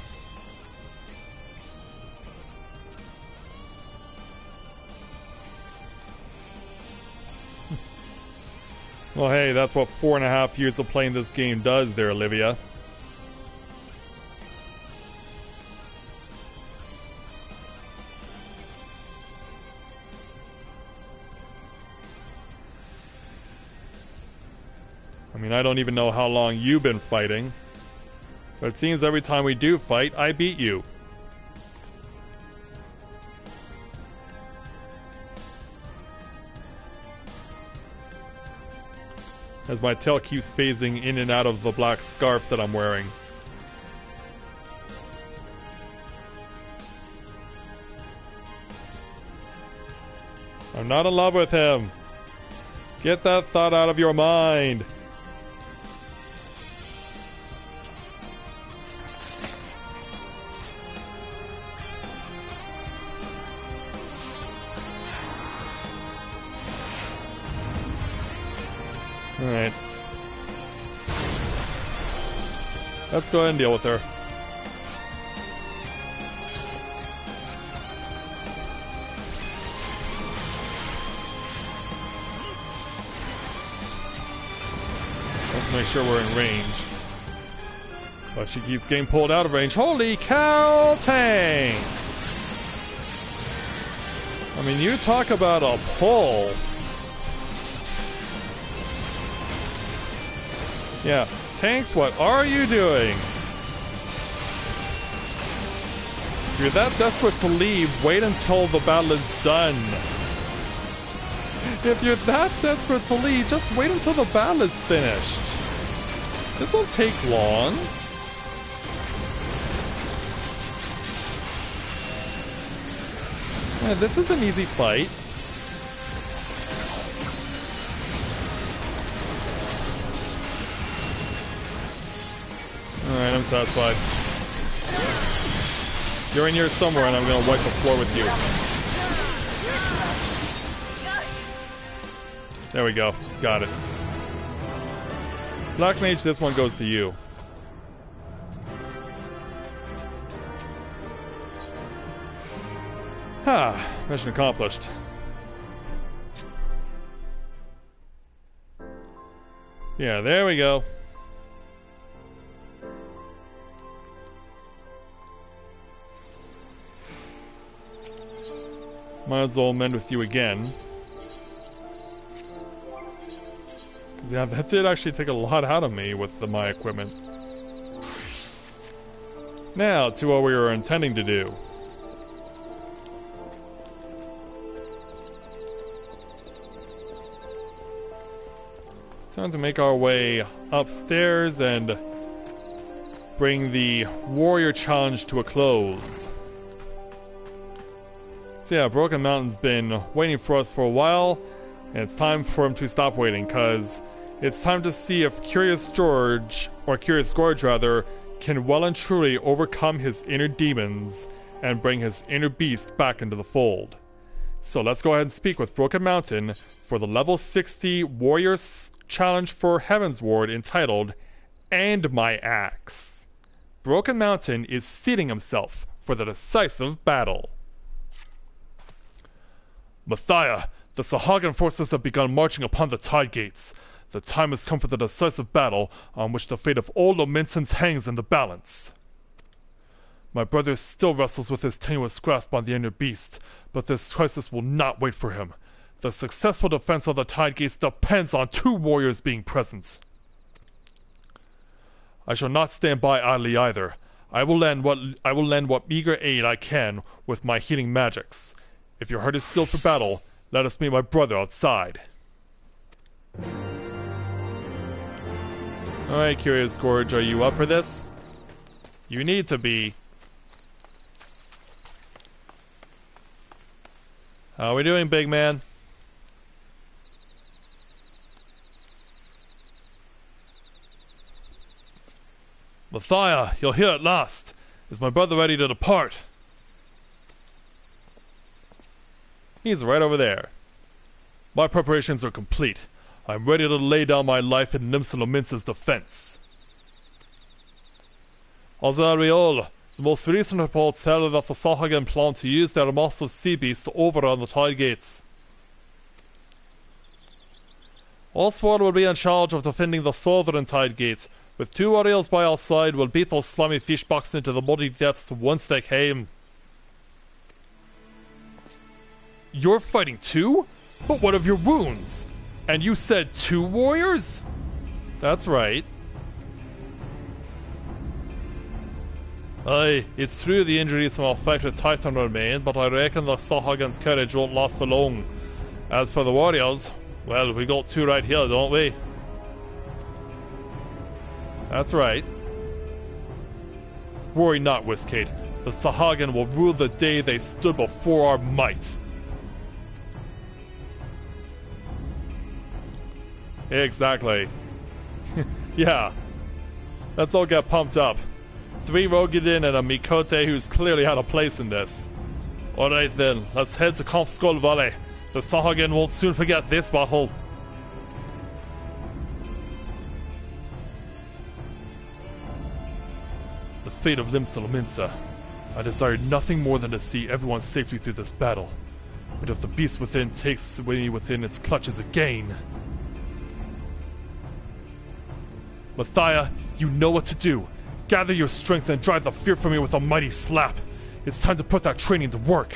Well, hey, that's what 4.5 years of playing this game does there, Olivia. I mean, I don't even know how long you've been fighting, but it seems every time we do fight, I beat you. as my tail keeps phasing in and out of the black scarf that I'm wearing. I'm not in love with him. Get that thought out of your mind. Alright. Let's go ahead and deal with her. Let's make sure we're in range. But she keeps getting pulled out of range. Holy cow, tanks! I mean, you talk about a pull. Yeah, tanks, what are you doing? If you're that desperate to leave, wait until the battle is done. If you're that desperate to leave, just wait until the battle is finished. This won't take long. Yeah, this is an easy fight. Alright, I'm satisfied. You're in here somewhere and I'm gonna wipe the floor with you. There we go. Got it. Black Mage, this one goes to you. Ha! Mission accomplished. Yeah, there we go. Might as well mend with you again. Because yeah, that did actually take a lot out of me with my equipment. Now, to what we were intending to do. Time to make our way upstairs and bring the warrior challenge to a close. So yeah, Broken Mountain's been waiting for us for a while, and it's time for him to stop waiting, because it's time to see if Curious Gorge rather, can well and truly overcome his inner demons and bring his inner beast back into the fold. So let's go ahead and speak with Broken Mountain for the level 60 Warriors Challenge for Heaven's Ward entitled And My Axe. Broken Mountain is seating himself for the decisive battle. Matthia, the Sahuagin forces have begun marching upon the tide gates. The time has come for the decisive battle on which the fate of all Lominsons hangs in the balance. My brother still wrestles with his tenuous grasp on the inner beast, but this crisis will not wait for him. The successful defense of the tide gates depends on two warriors being present. I shall not stand by idly either. I will lend what meager aid I can with my healing magics. If your heart is still for battle, let us meet my brother outside. Alright, Curious Gorge, are you up for this? You need to be. How are we doing, big man? Matthia, you're here at last. Is my brother ready to depart? He's right over there. My preparations are complete. I'm ready to lay down my life in Lominsa's defense. Azariol, the most recent reports tell that the Sahuagin plan to use their massive sea beast to overrun the tide gates. Oswald will be in charge of defending the southern tide gates. With two warriors by our side, we'll beat those slimy fishbucks into the muddy depths once they came. You're fighting two? But what of your wounds? And you said two warriors? That's right. Aye, it's true the injuries from our fight with Titan remain, but I reckon the Sahuagin's courage won't last for long. As for the warriors, well, we got two right here, don't we? That's right. Worry not, Whiskate. The Sahagin will rule the day they stood before our might. Exactly. Yeah. Let's all get pumped up. 3 Rogadin and a Mikote who's clearly had a place in this. Alright then, let's head to Camp Skull Valley. The Sahagin won't soon forget this battle. The fate of Limsa. I desired nothing more than to see everyone safely through this battle. But if the beast within takes me within its clutches again... Matthia, you know what to do. Gather your strength and drive the fear from me with a mighty slap. It's time to put that training to work.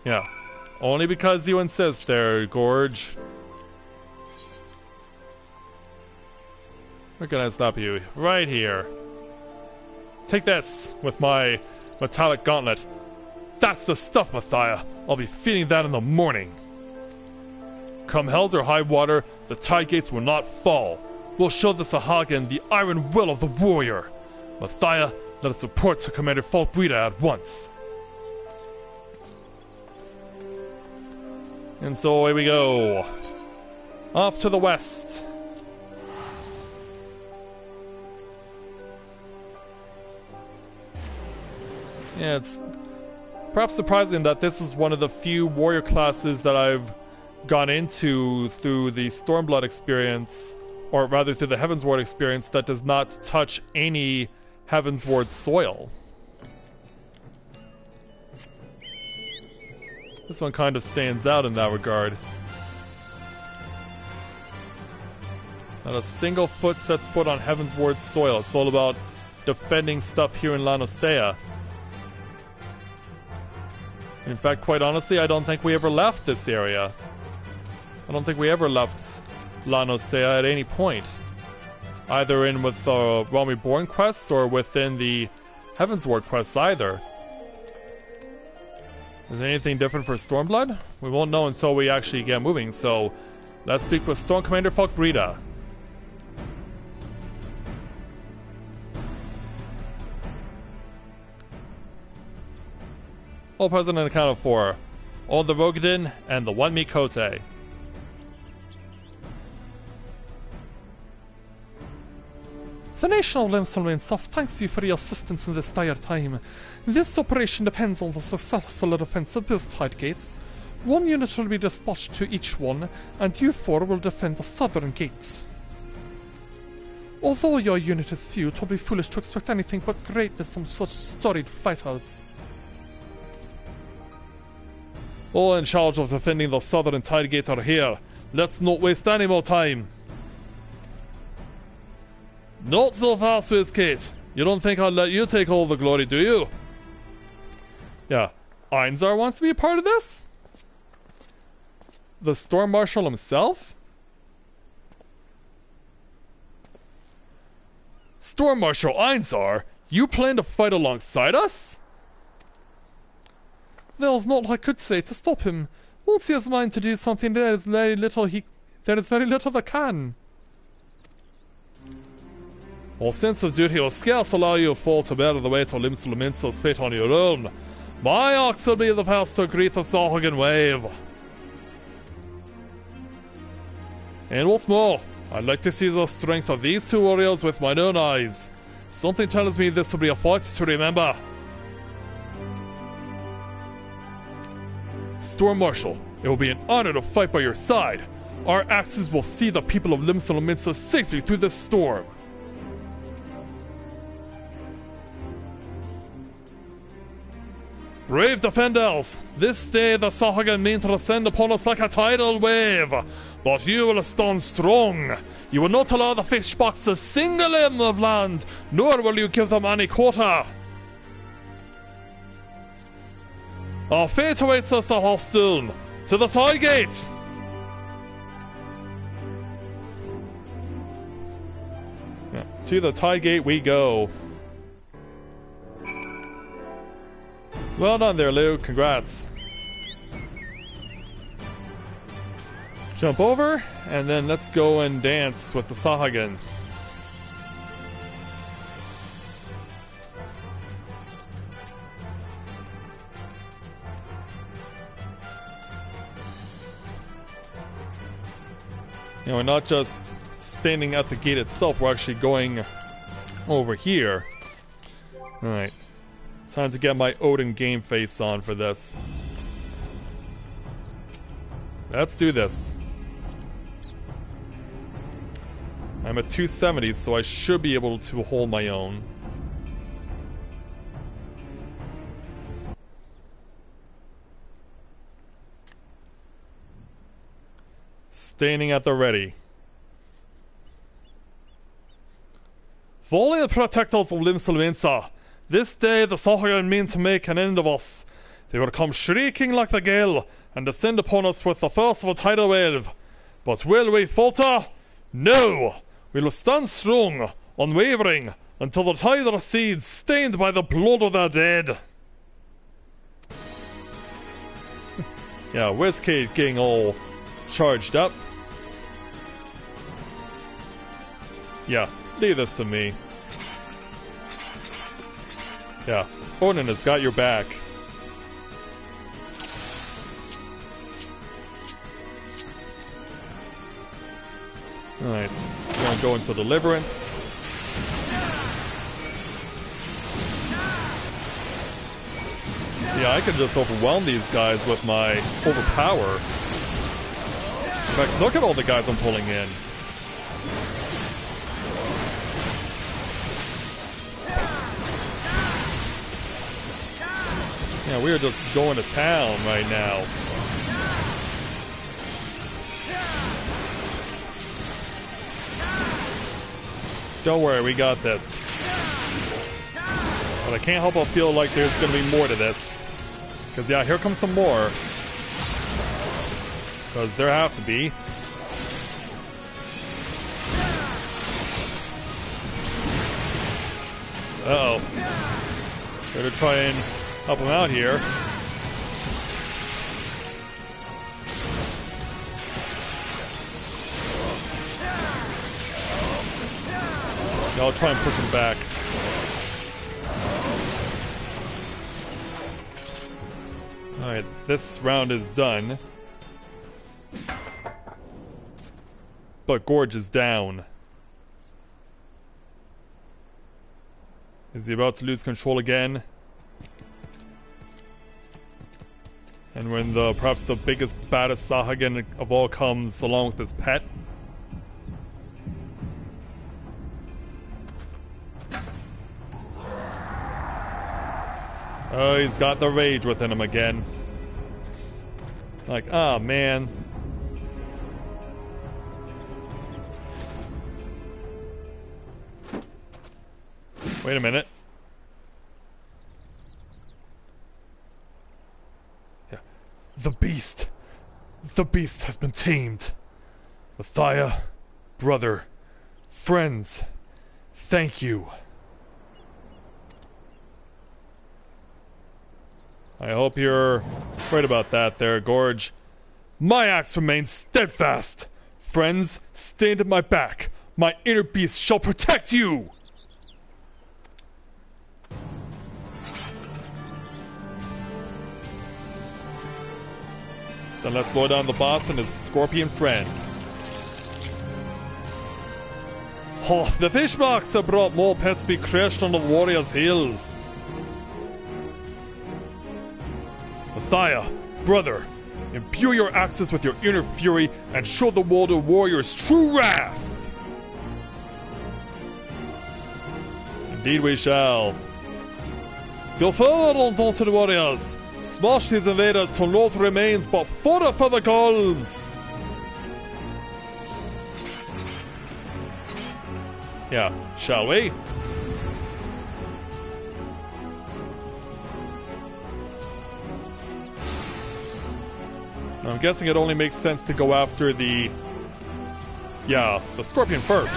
Yeah. Only because you insist there, Gorge. Where can I stop you? Right here. Take this with my metallic gauntlet. That's the stuff, Matthia. I'll be feeding that in the morning. Come hells or high water, the tide gates will not fall. We'll show the Sahagin the iron will of the warrior. Matthia, let us report to Commander Falkbreda at once. And so away we go. Off to the west. Yeah, it's perhaps surprising that this is one of the few warrior classes that I've gone into through the Stormblood experience, or rather through the Heavensward experience, that does not touch any Heavensward soil. This one kind of stands out in that regard. Not a single foot sets foot on Heavensward soil. It's all about defending stuff here in Eorzea. In fact, quite honestly, I don't think we ever left this area. I don't think we ever left Eorzea at any point. Either in with the Realm Reborn quests or within the Heavensward quests either. Is there anything different for Stormblood? We won't know until we actually get moving, so let's speak with Storm Commander Falkbreda. All present and accounted for. All the Rogadin and the 1 Mikote. The nation of Limsa thanks you for your assistance in this dire time. This operation depends on the successful defense of both tide gates. 1 unit will be dispatched to each one, and you 4 will defend the southern gates. Although your unit is few, it will be foolish to expect anything but greatness from such storied fighters. All in charge of defending the southern tide gate are here. Let's not waste any more time. Not so fast, Whiskate. You don't think I'll let you take all the glory, do you? Yeah. Einzar wants to be a part of this? The Storm Marshal himself? Storm Marshal Einzar? You plan to fight alongside us? There's not I could say to stop him. Once he has mind to do something, there is very little that can. Our sense of duty will scarce allow you to fall to bear the weight of Limsa's fate on your own. My ox will be the first to greet the Sahagin wave. And what's more, I'd like to see the strength of these 2 warriors with my own eyes. Something tells me this will be a fight to remember. Storm Marshal, it will be an honor to fight by your side. Our axes will see the people of Limsa safely through this storm. Brave defenders, this day the Sahagin mean to descend upon us like a tidal wave, but you will stand strong. You will not allow the fishbox a single limb of land, nor will you give them any quarter. Our fate awaits us at Hostelm. To the tide gate! Yeah, to the tide gate we go. Well done there, Lou. Congrats. Jump over, and then let's go and dance with the Sahagin. You know, we're not just standing at the gate itself, we're actually going over here. Alright. Time to get my Odin game face on for this. Let's do this. I'm at 270, so I should be able to hold my own. Standing at the ready. Volley protectors of Limsalvensa. This day the Sahagin mean to make an end of us. They will come shrieking like the gale and descend upon us with the force of a tidal wave. But will we falter? No! We will stand strong, unwavering, until the tide recedes, stained by the blood of the dead. Yeah, where's Kate getting all charged up? Yeah, leave this to me. Yeah, Odin has got your back. Alright, gonna go into Deliverance. Yeah, I can just overwhelm these guys with my overpower. In fact, look at all the guys I'm pulling in. Yeah, we are just going to town right now. Don't worry, we got this. But I can't help but feel like there's gonna be more to this. Because yeah, here comes some more. Because there have to be. Uh-oh. Better try and help him out here. Yeah, I'll try and push him back. Alright, this round is done. But Gorge is down. Is he about to lose control again? And when perhaps the biggest, baddest Sahagin of all comes along with his pet? Oh, he's got the rage within him again. Like, ah, man. Wait a minute. Yeah. The beast. The beast has been tamed. Matthia, brother, friends, thank you. I hope you're right about that there, Gorge. My axe remains steadfast. Friends, stand at my back. My inner beast shall protect you! Then let's blow down the boss and his scorpion friend. Oh, the fish marks have brought more pets to be crushed on the warrior's heels. Matthia, brother, imbue your axes with your inner fury and show the world a warrior's true wrath. Indeed we shall. Go forward, undaunted warriors. Smash these invaders till naught remains but fodder for the gulls. Yeah, shall we? I'm guessing it only makes sense to go after the scorpion first.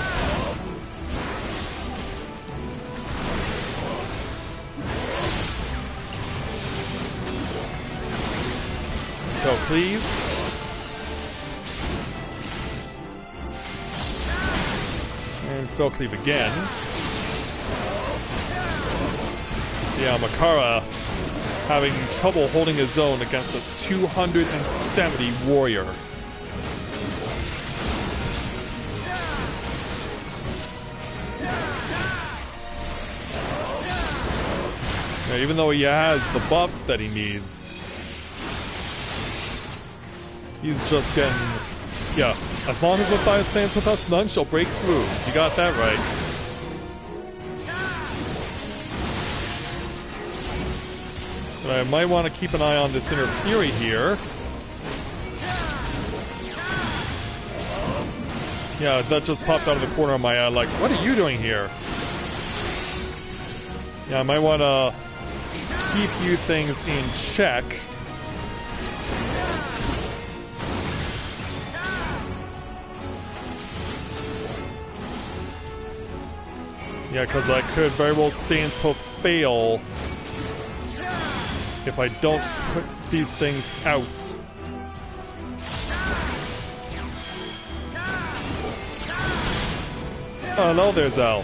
Go, please. Spell Cleave again. Yeah, Makara having trouble holding his own against a 270 warrior. Yeah, even though he has the buffs that he needs, he's just getting... Yeah, as long as Matthia stands with us, none shall break through. You got that right. But I might want to keep an eye on this inner fury here. Yeah, that just popped out of the corner of my eye, like, what are you doing here? Yeah, I might want to keep you things in check. Yeah, because I could very well stand to fail if I don't put these things out. Oh, hello there, Zal.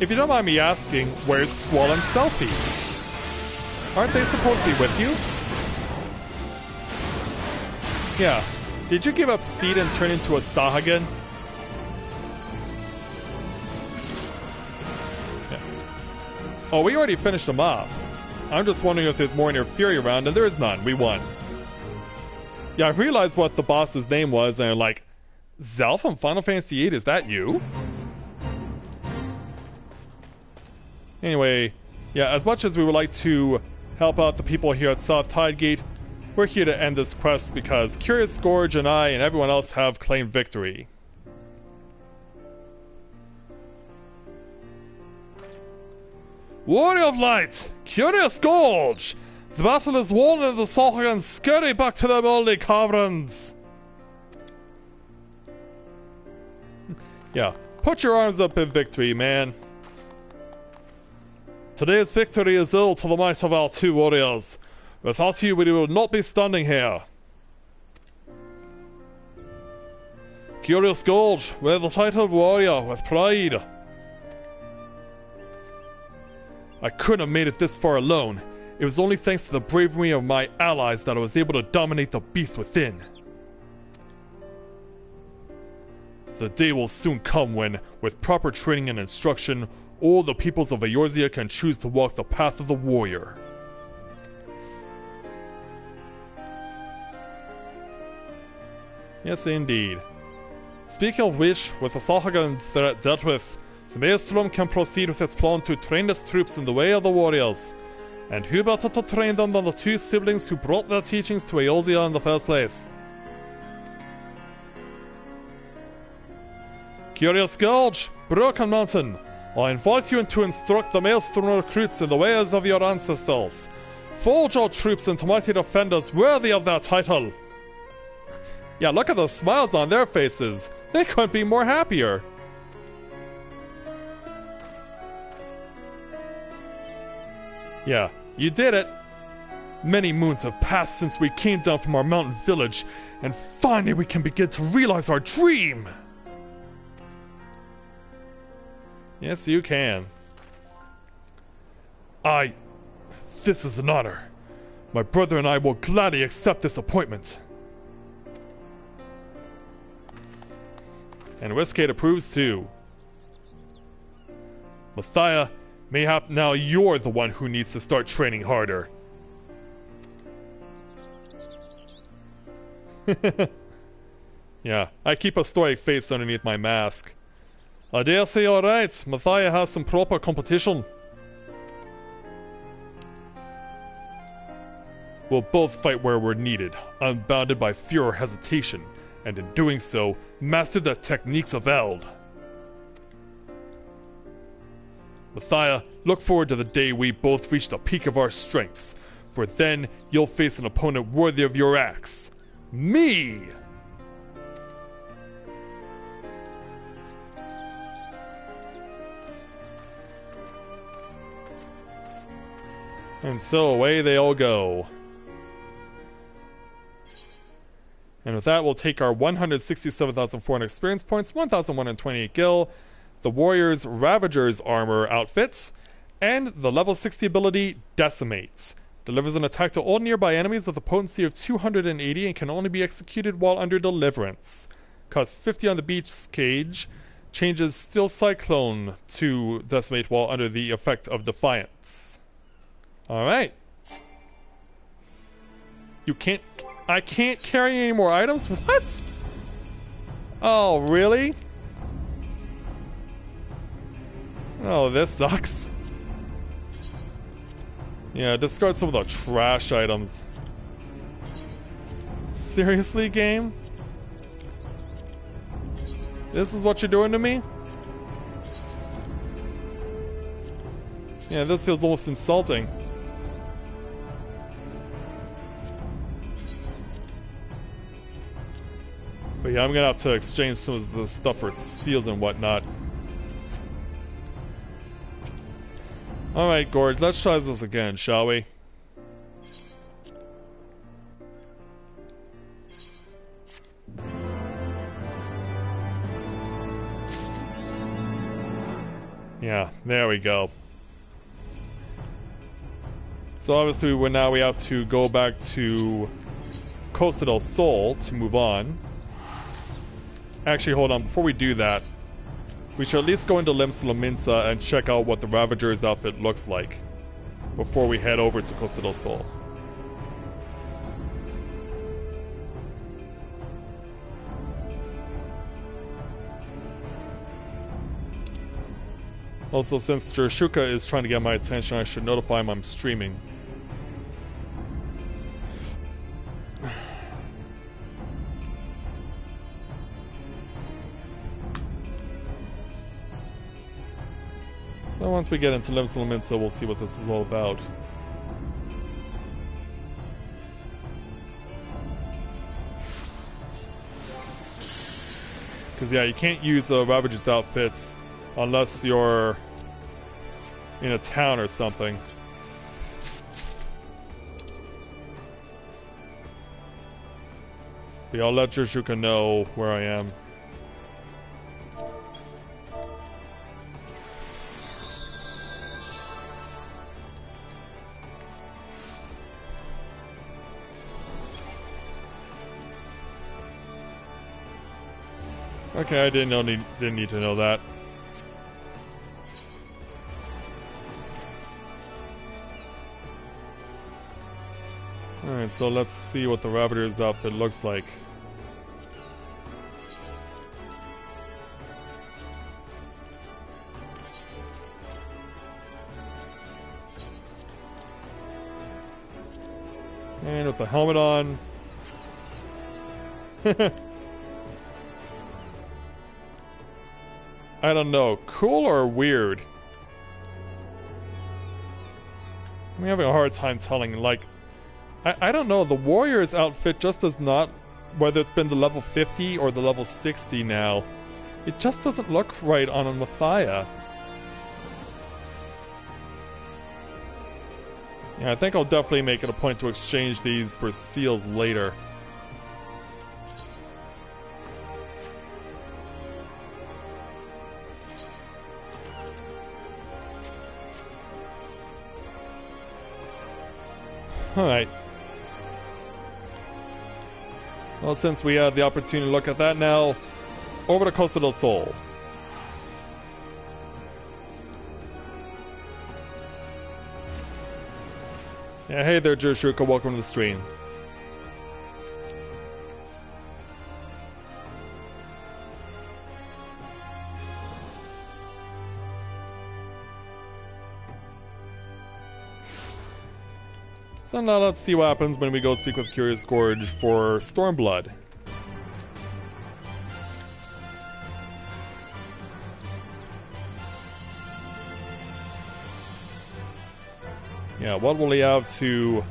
If you don't mind me asking, where's Squall and Selfie? Aren't they supposed to be with you? Yeah. Did you give up Seed and turn into a Sahagan? Yeah. Oh, we already finished them off. I'm just wondering if there's more Inner Fury around, and there is none. We won. Yeah, I realized what the boss's name was, and I'm like, Zal from Final Fantasy VIII, is that you? Anyway, yeah, as much as we would like to help out the people here at South Tidegate, we're here to end this quest because Curious Scourge and I and everyone else have claimed victory. Warrior of Light! Curious Scourge! The battle is won and the Sahuagins scurry back to their moldy caverns! Yeah, put your arms up in victory, man. Today's victory is owed to the might of our two warriors. Without you, we would not be standing here. Curious Gorge, wear the title of warrior with pride. I couldn't have made it this far alone. It was only thanks to the bravery of my allies that I was able to dominate the beast within. The day will soon come when, with proper training and instruction, all the peoples of Eorzea can choose to walk the path of the warrior. Yes, indeed. Speaking of which, with the Sahuagin threat dealt with, the Maelstrom can proceed with its plan to train its troops in the way of the warriors. And who better to train them than the two siblings who brought their teachings to Eorzea in the first place? Curious Gorge, Broken Mountain, I invite you to instruct the Maelstrom recruits in the ways of your ancestors. Forge your troops into mighty defenders worthy of their title. Yeah, look at the smiles on their faces. They couldn't be more happier. Yeah, you did it. Many moons have passed since we came down from our mountain village, and finally we can begin to realize our dream. Yes, you can. This is an honor. My brother and I will gladly accept this appointment. And Westgate approves too. Matthia, mayhap now you're the one who needs to start training harder. Yeah, I keep a stoic face underneath my mask. I dare say you're right. Matthia has some proper competition. We'll both fight where we're needed, unbounded by fear or hesitation, and in doing so, master the techniques of Eld. Matthia, look forward to the day we both reach the peak of our strengths, for then you'll face an opponent worthy of your axe. Me! And so away they all go. And with that, we'll take our 167,400 experience points, 1,128 gil, the Warrior's Ravager's armor outfits, and the level 60 ability Decimates. Delivers an attack to all nearby enemies with a potency of 280 and can only be executed while under deliverance. Costs 50 on the beach cage. Changes Steel Cyclone to Decimate while under the effect of Defiance. Alright. I can't carry any more items? What? Oh, really? Oh, this sucks. Yeah, discard some of the trash items. Seriously, game? This is what you're doing to me? Yeah, this feels almost insulting. But yeah, I'm gonna have to exchange some of the stuff for seals and whatnot. Alright, Gorge, let's try this again, shall we? Yeah, there we go. So obviously we have to go back to Costa del Sol to move on. Actually, hold on, before we do that, we should at least go into Limsa and check out what the Ravager's outfit looks like before we head over to Costa del Sol. Also, since Jershuka is trying to get my attention, I should notify him I'm streaming. So once we get into Limsa, we'll see what this is all about. Because yeah, you can't use the Ravager's outfits unless you're in a town or something. But yeah, I'll let Jershuka know where I am. Okay, I didn't need to know that. Alright, so let's see what the Ravager's outfit looks like. And with the helmet on. I don't know, cool or weird? I'm having a hard time telling, like, I don't know, the Warrior's outfit just does not, whether it's been the level 50 or the level 60 now, it just doesn't look right on a Matthia. Yeah, I think I'll definitely make it a point to exchange these for seals later. Alright. Well, since we had the opportunity to look at that now, over to Costa del Sol. Yeah, hey there, Jershuka, welcome to the stream. So now let's see what happens when we go speak with Curious Gorge for Stormblood. Yeah, what will he have to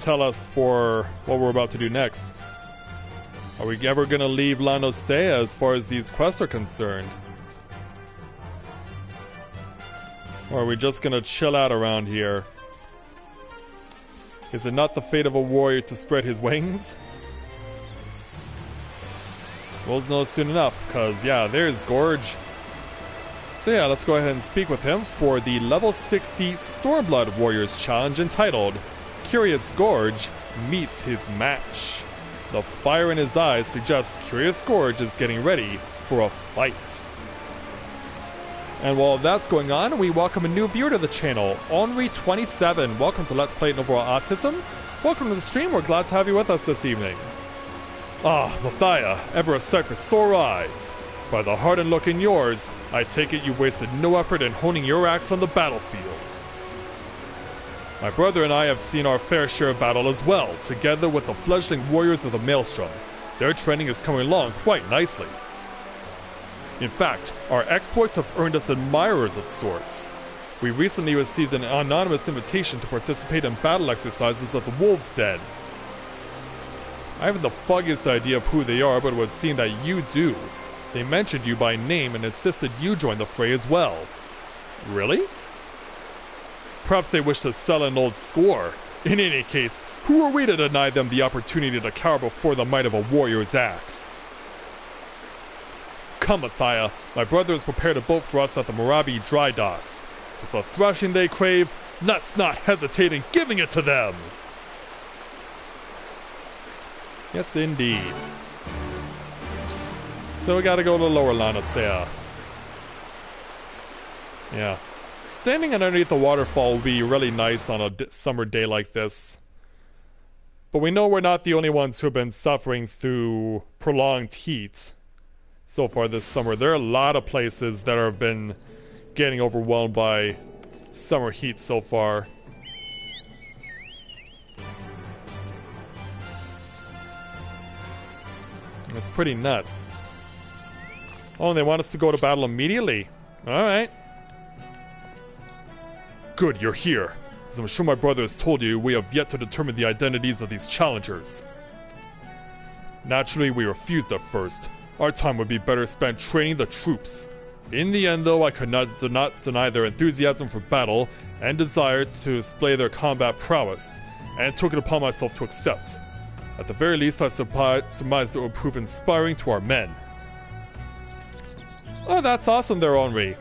tell us for what we're about to do next? Are we ever gonna leave Eorzea as far as these quests are concerned? Or are we just gonna chill out around here? Is it not the fate of a warrior to spread his wings? We'll know soon enough, because, yeah, there's Gorge. So yeah, let's go ahead and speak with him for the level 60 Stormblood Warriors challenge entitled Curious Gorge Meets His Match. The fire in his eyes suggests Curious Gorge is getting ready for a fight. And while that's going on, we welcome a new viewer to the channel, Henri27. Welcome to Let's Play Novaura Autism. Welcome to the stream, we're glad to have you with us this evening. Ah, Matthia, ever a sight for sore eyes. By the hardened look in yours, I take it you wasted no effort in honing your axe on the battlefield. My brother and I have seen our fair share of battle as well, together with the fledgling warriors of the Maelstrom. Their training is coming along quite nicely. In fact, our exploits have earned us admirers of sorts. We recently received an anonymous invitation to participate in battle exercises at the Wolves' Den. I haven't the foggiest idea of who they are, but it would seem that you do. They mentioned you by name and insisted you join the fray as well. Really? Perhaps they wish to settle an old score. In any case, who are we to deny them the opportunity to cower before the might of a warrior's axe? Come, Matthia. My brother has prepared a boat for us at the Morabi dry docks. It's a thrashing they crave. Let's not hesitate in giving it to them. Yes, indeed. So we gotta go to Lower Eorzea. Yeah. Standing underneath the waterfall would be really nice on a summer day like this. But we know we're not the only ones who have been suffering through prolonged heat so far this summer. There are a lot of places that have been getting overwhelmed by summer heat so far. It's pretty nuts. Oh, they want us to go to battle immediately. Alright. Good, you're here. As I'm sure my brother has told you, we have yet to determine the identities of these challengers. Naturally, we refused at first. Our time would be better spent training the troops. In the end, though, I could not deny their enthusiasm for battle and desire to display their combat prowess, and took it upon myself to accept. At the very least, I surmised it would prove inspiring to our men. Oh, that's awesome there, Henri.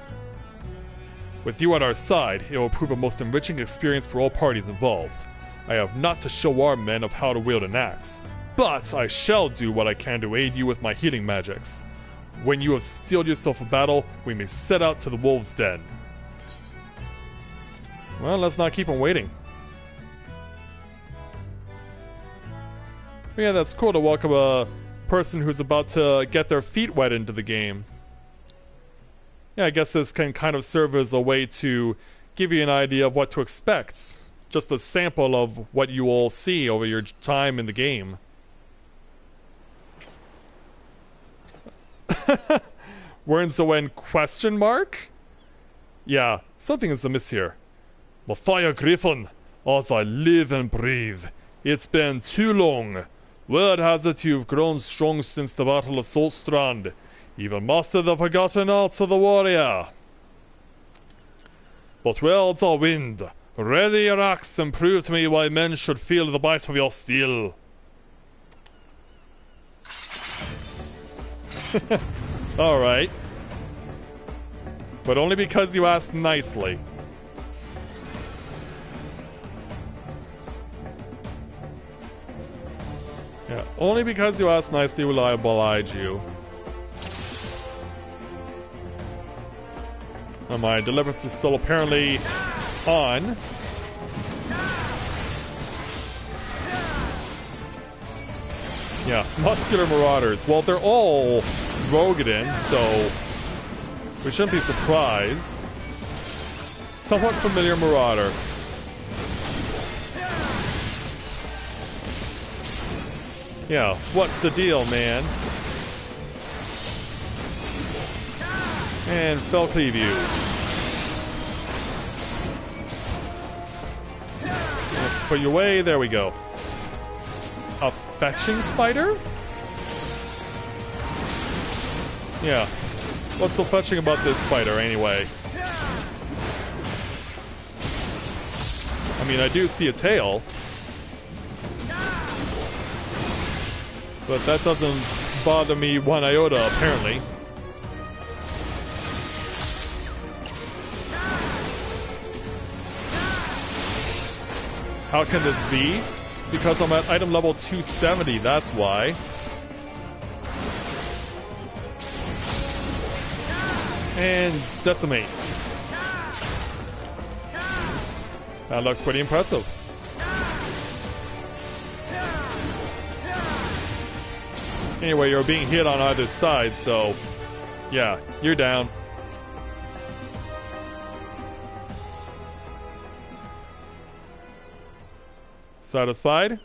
With you on our side, it will prove a most enriching experience for all parties involved. I have not to show our men of how to wield an axe, but I shall do what I can to aid you with my healing magics. When you have steeled yourself a battle, we may set out to the Wolves' Den. Well, let's not keep them waiting. But yeah, that's cool to welcome a person who's about to get their feet wet into the game. Yeah, I guess this can kind of serve as a way to give you an idea of what to expect. Just a sample of what you will see over your time in the game. Where's the when question mark? Yeah, something is amiss here. Matthia Griffin, as I live and breathe, it's been too long. Word has it you've grown strong since the Battle of Saltstrand. Even mastered the forgotten arts of the warrior. But words are wind. Ready your axe and prove to me why men should feel the bite of your steel. Alright. But only because you asked nicely. Yeah, only because you asked nicely will I oblige you. And my deliverance is still apparently on. Yeah, muscular marauders. Well, they're all Rogadin, so we shouldn't be surprised. Somewhat familiar marauder. Yeah, what's the deal, man? And fell cleave you. Let's put you away. There we go. A fetching fighter? Yeah. What's so fetching about this fighter, anyway? I mean, I do see a tail. But that doesn't bother me one iota, apparently. How can this be? Because I'm at item level 270, that's why. And decimates. That looks pretty impressive. Anyway, you're being hit on either side, so yeah, you're down. Satisfied?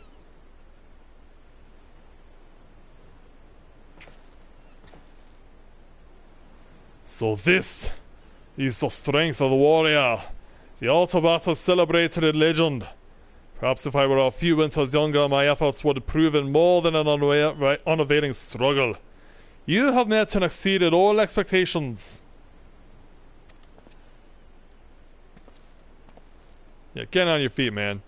So this is the strength of the warrior. The Autobot has celebrated in legend. Perhaps if I were a few winters younger, my efforts would have proven more than an unavailing struggle. You have met and exceeded all expectations. Yeah, get on your feet, man.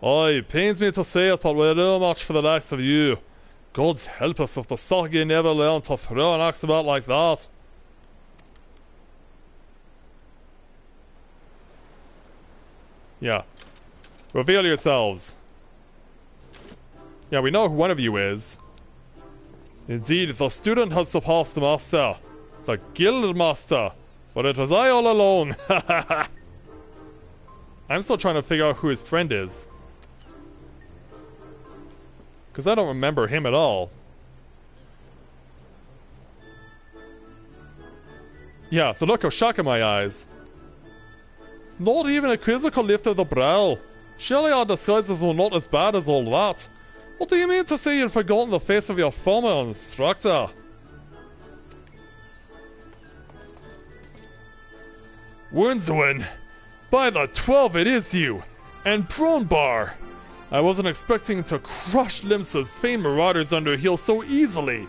Aye, it pains me to say it, but we're no match for the likes of you. God's help us if the Soggy never learned to throw an axe about like that. Yeah. Reveal yourselves. Yeah, we know who one of you is. Indeed, the student has surpassed the master. The guild master. But it was I all alone. I'm still trying to figure out who his friend is. Because I don't remember him at all. Yeah, the look of shock in my eyes. Not even a quizzical lift of the brow. Surely our disguises were not as bad as all that. What do you mean to say you've forgotten the face of your former instructor? Wurnswin! By the 12, it is you! And Bronbar! I wasn't expecting to crush Limsa's famed marauders under heel so easily.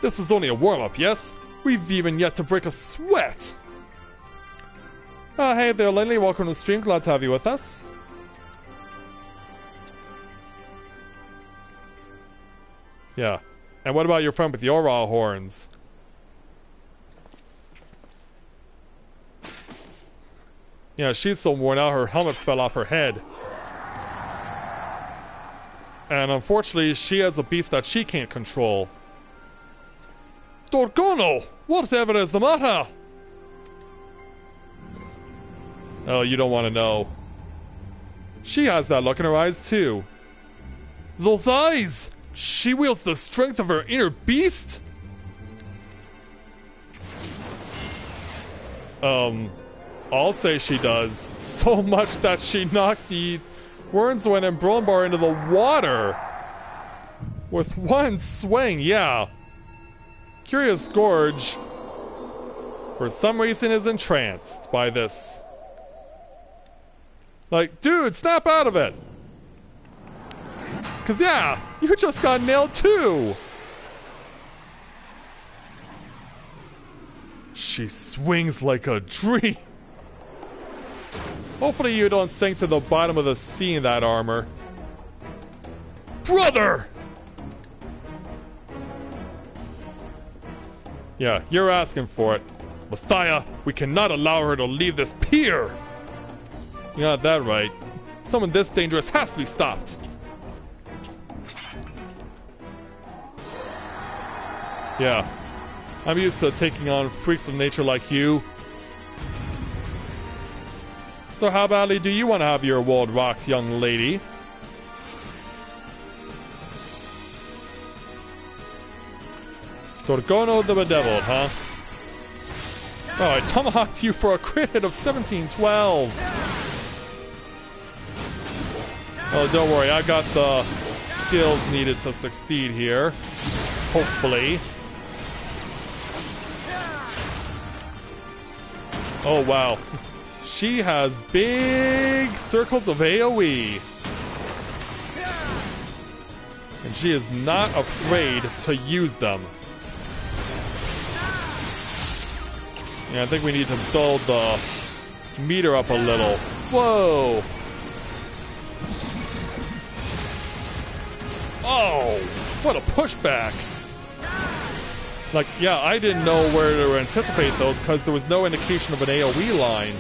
This is only a warm-up, yes? We've even yet to break a sweat! Hey there, Lily. Welcome to the stream. Glad to have you with us. Yeah. And what about your friend with the Aura horns? Yeah, she's so worn out her helmet fell off her head. And unfortunately, she has a beast that she can't control. Dorgono! Whatever is the matter? Oh, you don't want to know. She has that look in her eyes, too. Those eyes! She wields the strength of her inner beast? I'll say she does. So much that she knocked the Wurnswin and Bronbar into the water. With one swing, yeah. Curious Gorge, for some reason, is entranced by this. Like, dude, snap out of it! Cause yeah, you just got nailed too! She swings like a dream! Hopefully you don't sink to the bottom of the sea in that armor. Brother! Yeah, you're asking for it. Matthia, we cannot allow her to leave this pier! You got that right. Someone this dangerous has to be stopped. Yeah. I'm used to taking on freaks of nature like you. So how badly do you want to have your world rocked, young lady? Dorgono the Bedeviled, huh? Oh, I tomahawked you for a crit hit of 1712. Oh, don't worry, I got the skills needed to succeed here. Hopefully. Oh, wow. She has big circles of AoE. And she is not afraid to use them. Yeah, I think we need to build the meter up a little. Whoa! Oh, what a pushback! Like, yeah, I didn't know where to anticipate those because there was no indication of an AoE line.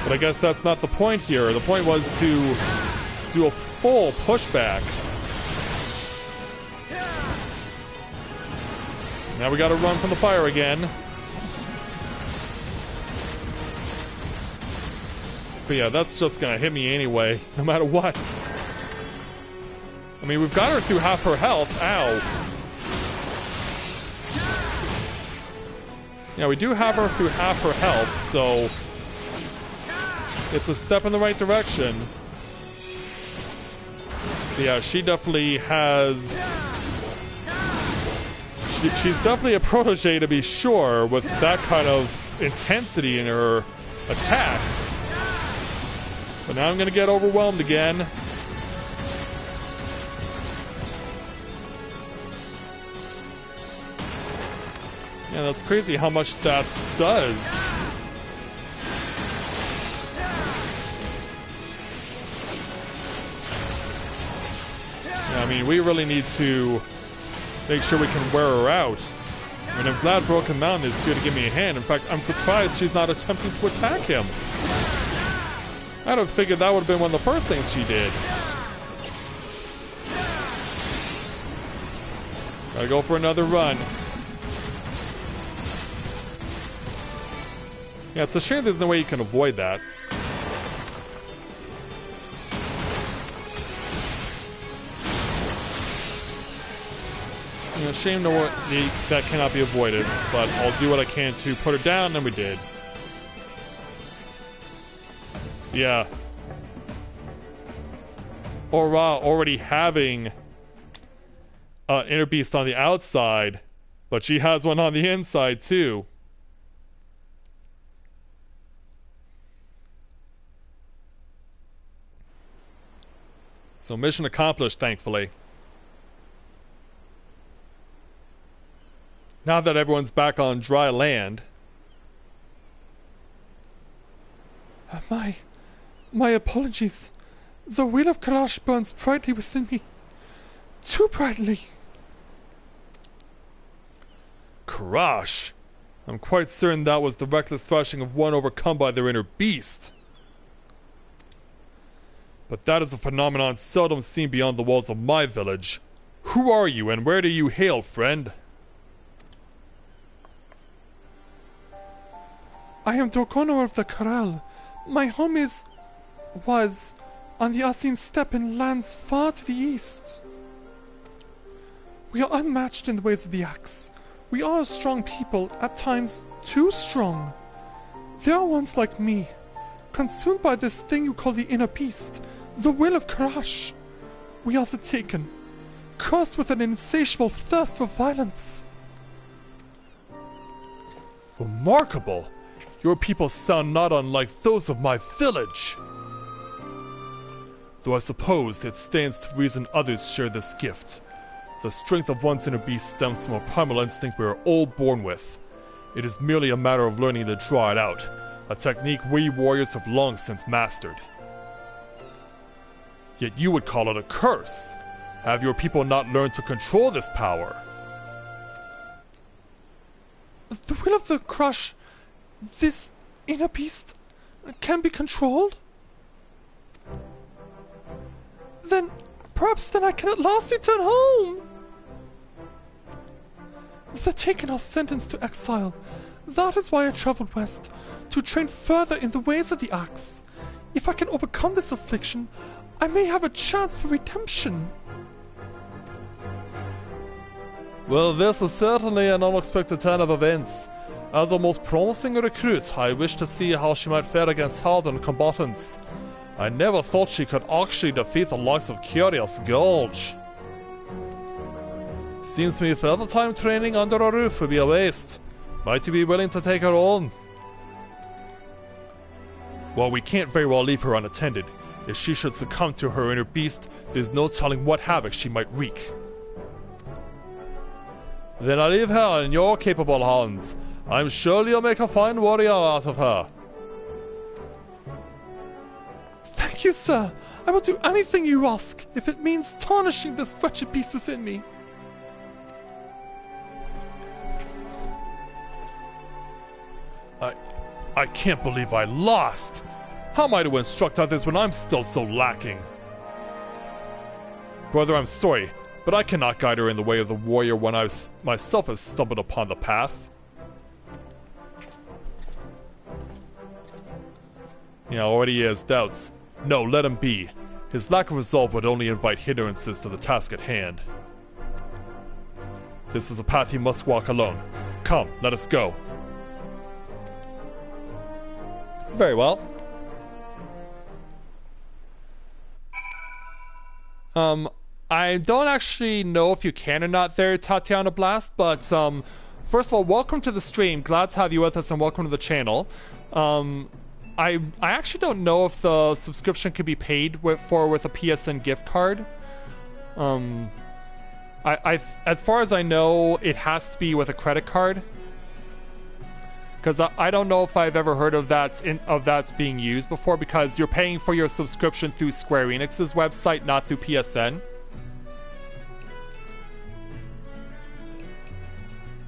But I guess that's not the point here. The point was to do a full pushback. Now we gotta run from the fire again. But yeah, that's just gonna hit me anyway, no matter what. I mean, we've got her through half her health. Ow. Yeah, we do have her through half her health, so it's a step in the right direction. But yeah, she definitely has... She's definitely a protege, to be sure, with that kind of intensity in her attacks. But now I'm gonna get overwhelmed again. Yeah, that's crazy how much that does. Yeah, I mean, we really need to make sure we can wear her out. I mean, I'm glad Broken Mountain is here to give me a hand. In fact, I'm surprised she's not attempting to attack him. I'd have figured that would have been one of the first things she did. Gotta go for another run. Yeah, it's a shame there's no way you can avoid that. A shame that cannot be avoided, but I'll do what I can to put her down, and we did. Yeah. Aura already having an inner beast on the outside, but she has one on the inside too. So mission accomplished, thankfully. Now that everyone's back on dry land. My apologies. The wheel of Karash burns brightly within me. Too brightly. Karash? I'm quite certain that was the reckless thrashing of one overcome by their inner beast. But that is a phenomenon seldom seen beyond the walls of my village. Who are you and where do you hail, friend? I am Dorgono of the Corral. My home was on the Asim steppe in lands far to the east. We are unmatched in the ways of the axe. We are a strong people, at times too strong. There are ones like me, consumed by this thing you call the inner beast, the will of Karash. We are the taken, cursed with an insatiable thirst for violence. Remarkable! Your people sound not unlike those of my village. Though I suppose it stands to reason others share this gift. The strength of one's inner beast stems from a primal instinct we are all born with. It is merely a matter of learning to draw it out, a technique we warriors have long since mastered. Yet you would call it a curse. Have your people not learned to control this power? The will of the Crush, this inner beast, can be controlled? Then, perhaps I can at last return home! The Taken are sentenced to exile. That is why I traveled west, to train further in the ways of the axe. If I can overcome this affliction, I may have a chance for redemption. Well, this is certainly an unexpected turn of events. As a most promising recruit, I wish to see how she might fare against hardened combatants. I never thought she could actually defeat the likes of Curious Gulch. Seems to me further time training under a roof would be a waste. Might you be willing to take her on? Well, we can't very well leave her unattended. If she should succumb to her inner beast, there's no telling what havoc she might wreak. Then I leave her in your capable hands. I'm sure you'll make a fine warrior out of her. Thank you, sir. I will do anything you ask, if it means tarnishing this wretched beast within me. I can't believe I lost. How am I to instruct others when I'm still so lacking? Brother, I'm sorry, but I cannot guide her in the way of the warrior when I myself have stumbled upon the path. Yeah, already he has doubts. No, let him be. His lack of resolve would only invite hindrances to the task at hand. This is a path he must walk alone. Come, let us go. Very well. I don't actually know if you can or not there, Tatiana Blast, but first of all, welcome to the stream. Glad to have you with us and welcome to the channel. I actually don't know if the subscription can be paid with a PSN gift card. As far as I know, it has to be with a credit card. Because I don't know if I've ever heard of that being used before, because you're paying for your subscription through Square Enix's website, not through PSN.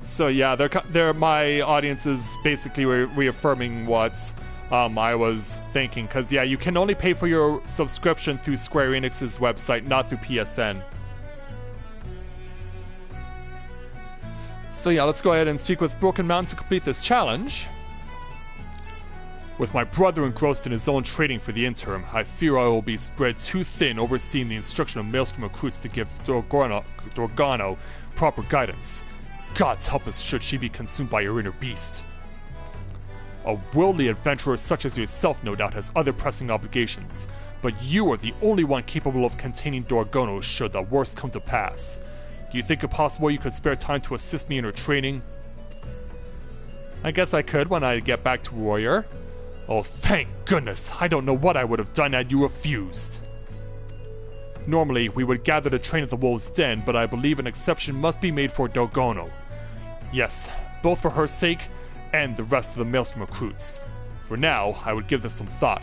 So yeah, my audience is basically reaffirming what I was thinking. Because yeah, you can only pay for your subscription through Square Enix's website, not through PSN. So yeah, let's go ahead and speak with Broken Mountain to complete this challenge. With my brother engrossed in his own trading for the interim, I fear I will be spread too thin overseeing the instruction of Maelstrom recruits to give Dorgano proper guidance. Gods help us should she be consumed by her inner beast. A worldly adventurer such as yourself no doubt has other pressing obligations, but you are the only one capable of containing Dorgano should the worst come to pass. Do you think it possible you could spare time to assist me in her training? I guess I could when I get back to Warrior. Oh, thank goodness! I don't know what I would have done had you refused. Normally, we would gather to train at the Wolves' Den, but I believe an exception must be made for Dorgano. Yes, both for her sake and the rest of the Maelstrom recruits. For now, I would give this some thought.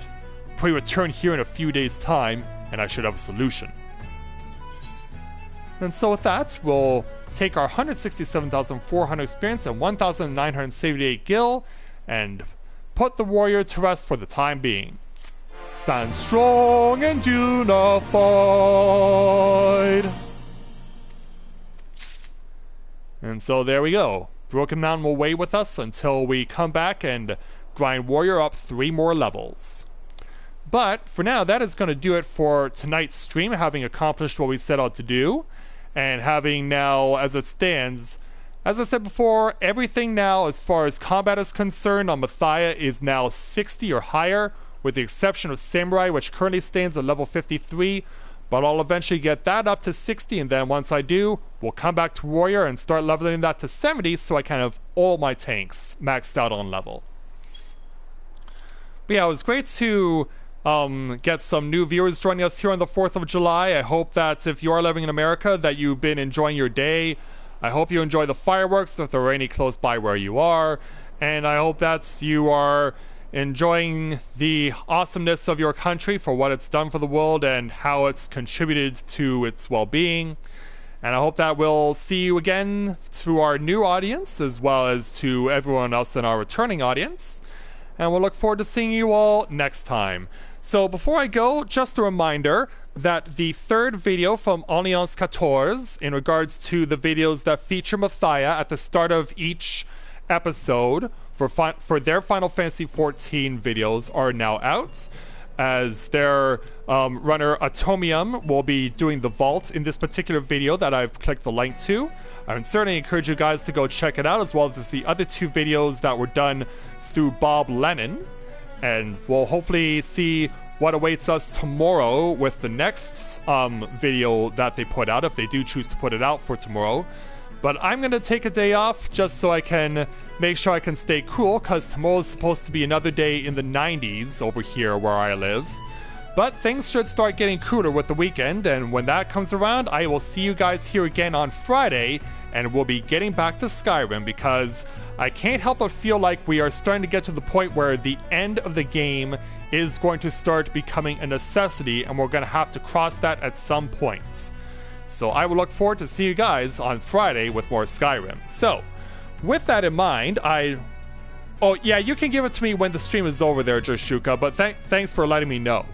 Pray return here in a few days' time, and I should have a solution. And so with that, we'll take our 167,400 experience and 1,978 gil and put the warrior to rest for the time being. Stand strong and unified. And so there we go. Broken Mountain will wait with us until we come back and grind warrior up 3 more levels. But for now, that is going to do it for tonight's stream, having accomplished what we set out to do. And having now, as it stands, as I said before, everything now as far as combat is concerned on Matthia is now 60 or higher, with the exception of Samurai, which currently stands at level 53. But I'll eventually get that up to 60, and then once I do, we'll come back to Warrior and start leveling that to 70 so I can have all my tanks maxed out on level. But yeah, it was great to get some new viewers joining us here on the 4th of July. I hope that if you are living in America that you've been enjoying your day. I hope you enjoy the fireworks if there are any close by where you are. And I hope that you are enjoying the awesomeness of your country for what it's done for the world and how it's contributed to its well-being. And I hope that we'll see you again to our new audience as well as to everyone else in our returning audience. And we'll look forward to seeing you all next time. So before I go, just a reminder that the third video from Alliance 14 in regards to the videos that feature Matthia at the start of each episode for their Final Fantasy XIV videos are now out, as their runner Atomium will be doing the vault in this particular video that I've clicked the link to. I would certainly encourage you guys to go check it out, as well as the other 2 videos that were done through Bob Lennon. And we'll hopefully see what awaits us tomorrow with the next video that they put out, if they do choose to put it out for tomorrow. But I'm going to take a day off just so I can make sure I can stay cool, because tomorrow is supposed to be another day in the 90s over here where I live. But things should start getting cooler with the weekend, and when that comes around, I will see you guys here again on Friday, and we'll be getting back to Skyrim, because I can't help but feel like we are starting to get to the point where the end of the game is going to start becoming a necessity, and we're going to have to cross that at some point. So I will look forward to see you guys on Friday with more Skyrim. So, with that in mind, I Oh, yeah, you can give it to me when the stream is over there, Joshuka, but thanks for letting me know.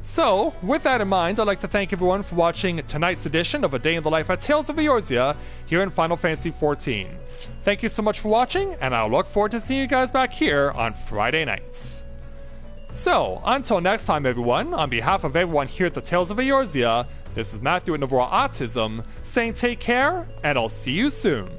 So, with that in mind, I'd like to thank everyone for watching tonight's edition of A Day in the Life at Tales of Eorzea here in Final Fantasy XIV. Thank you so much for watching, and I'll look forward to seeing you guys back here on Friday nights. So, until next time, everyone, on behalf of everyone here at the Tales of Eorzea, this is Matthew at Novaura Autism, saying take care, and I'll see you soon.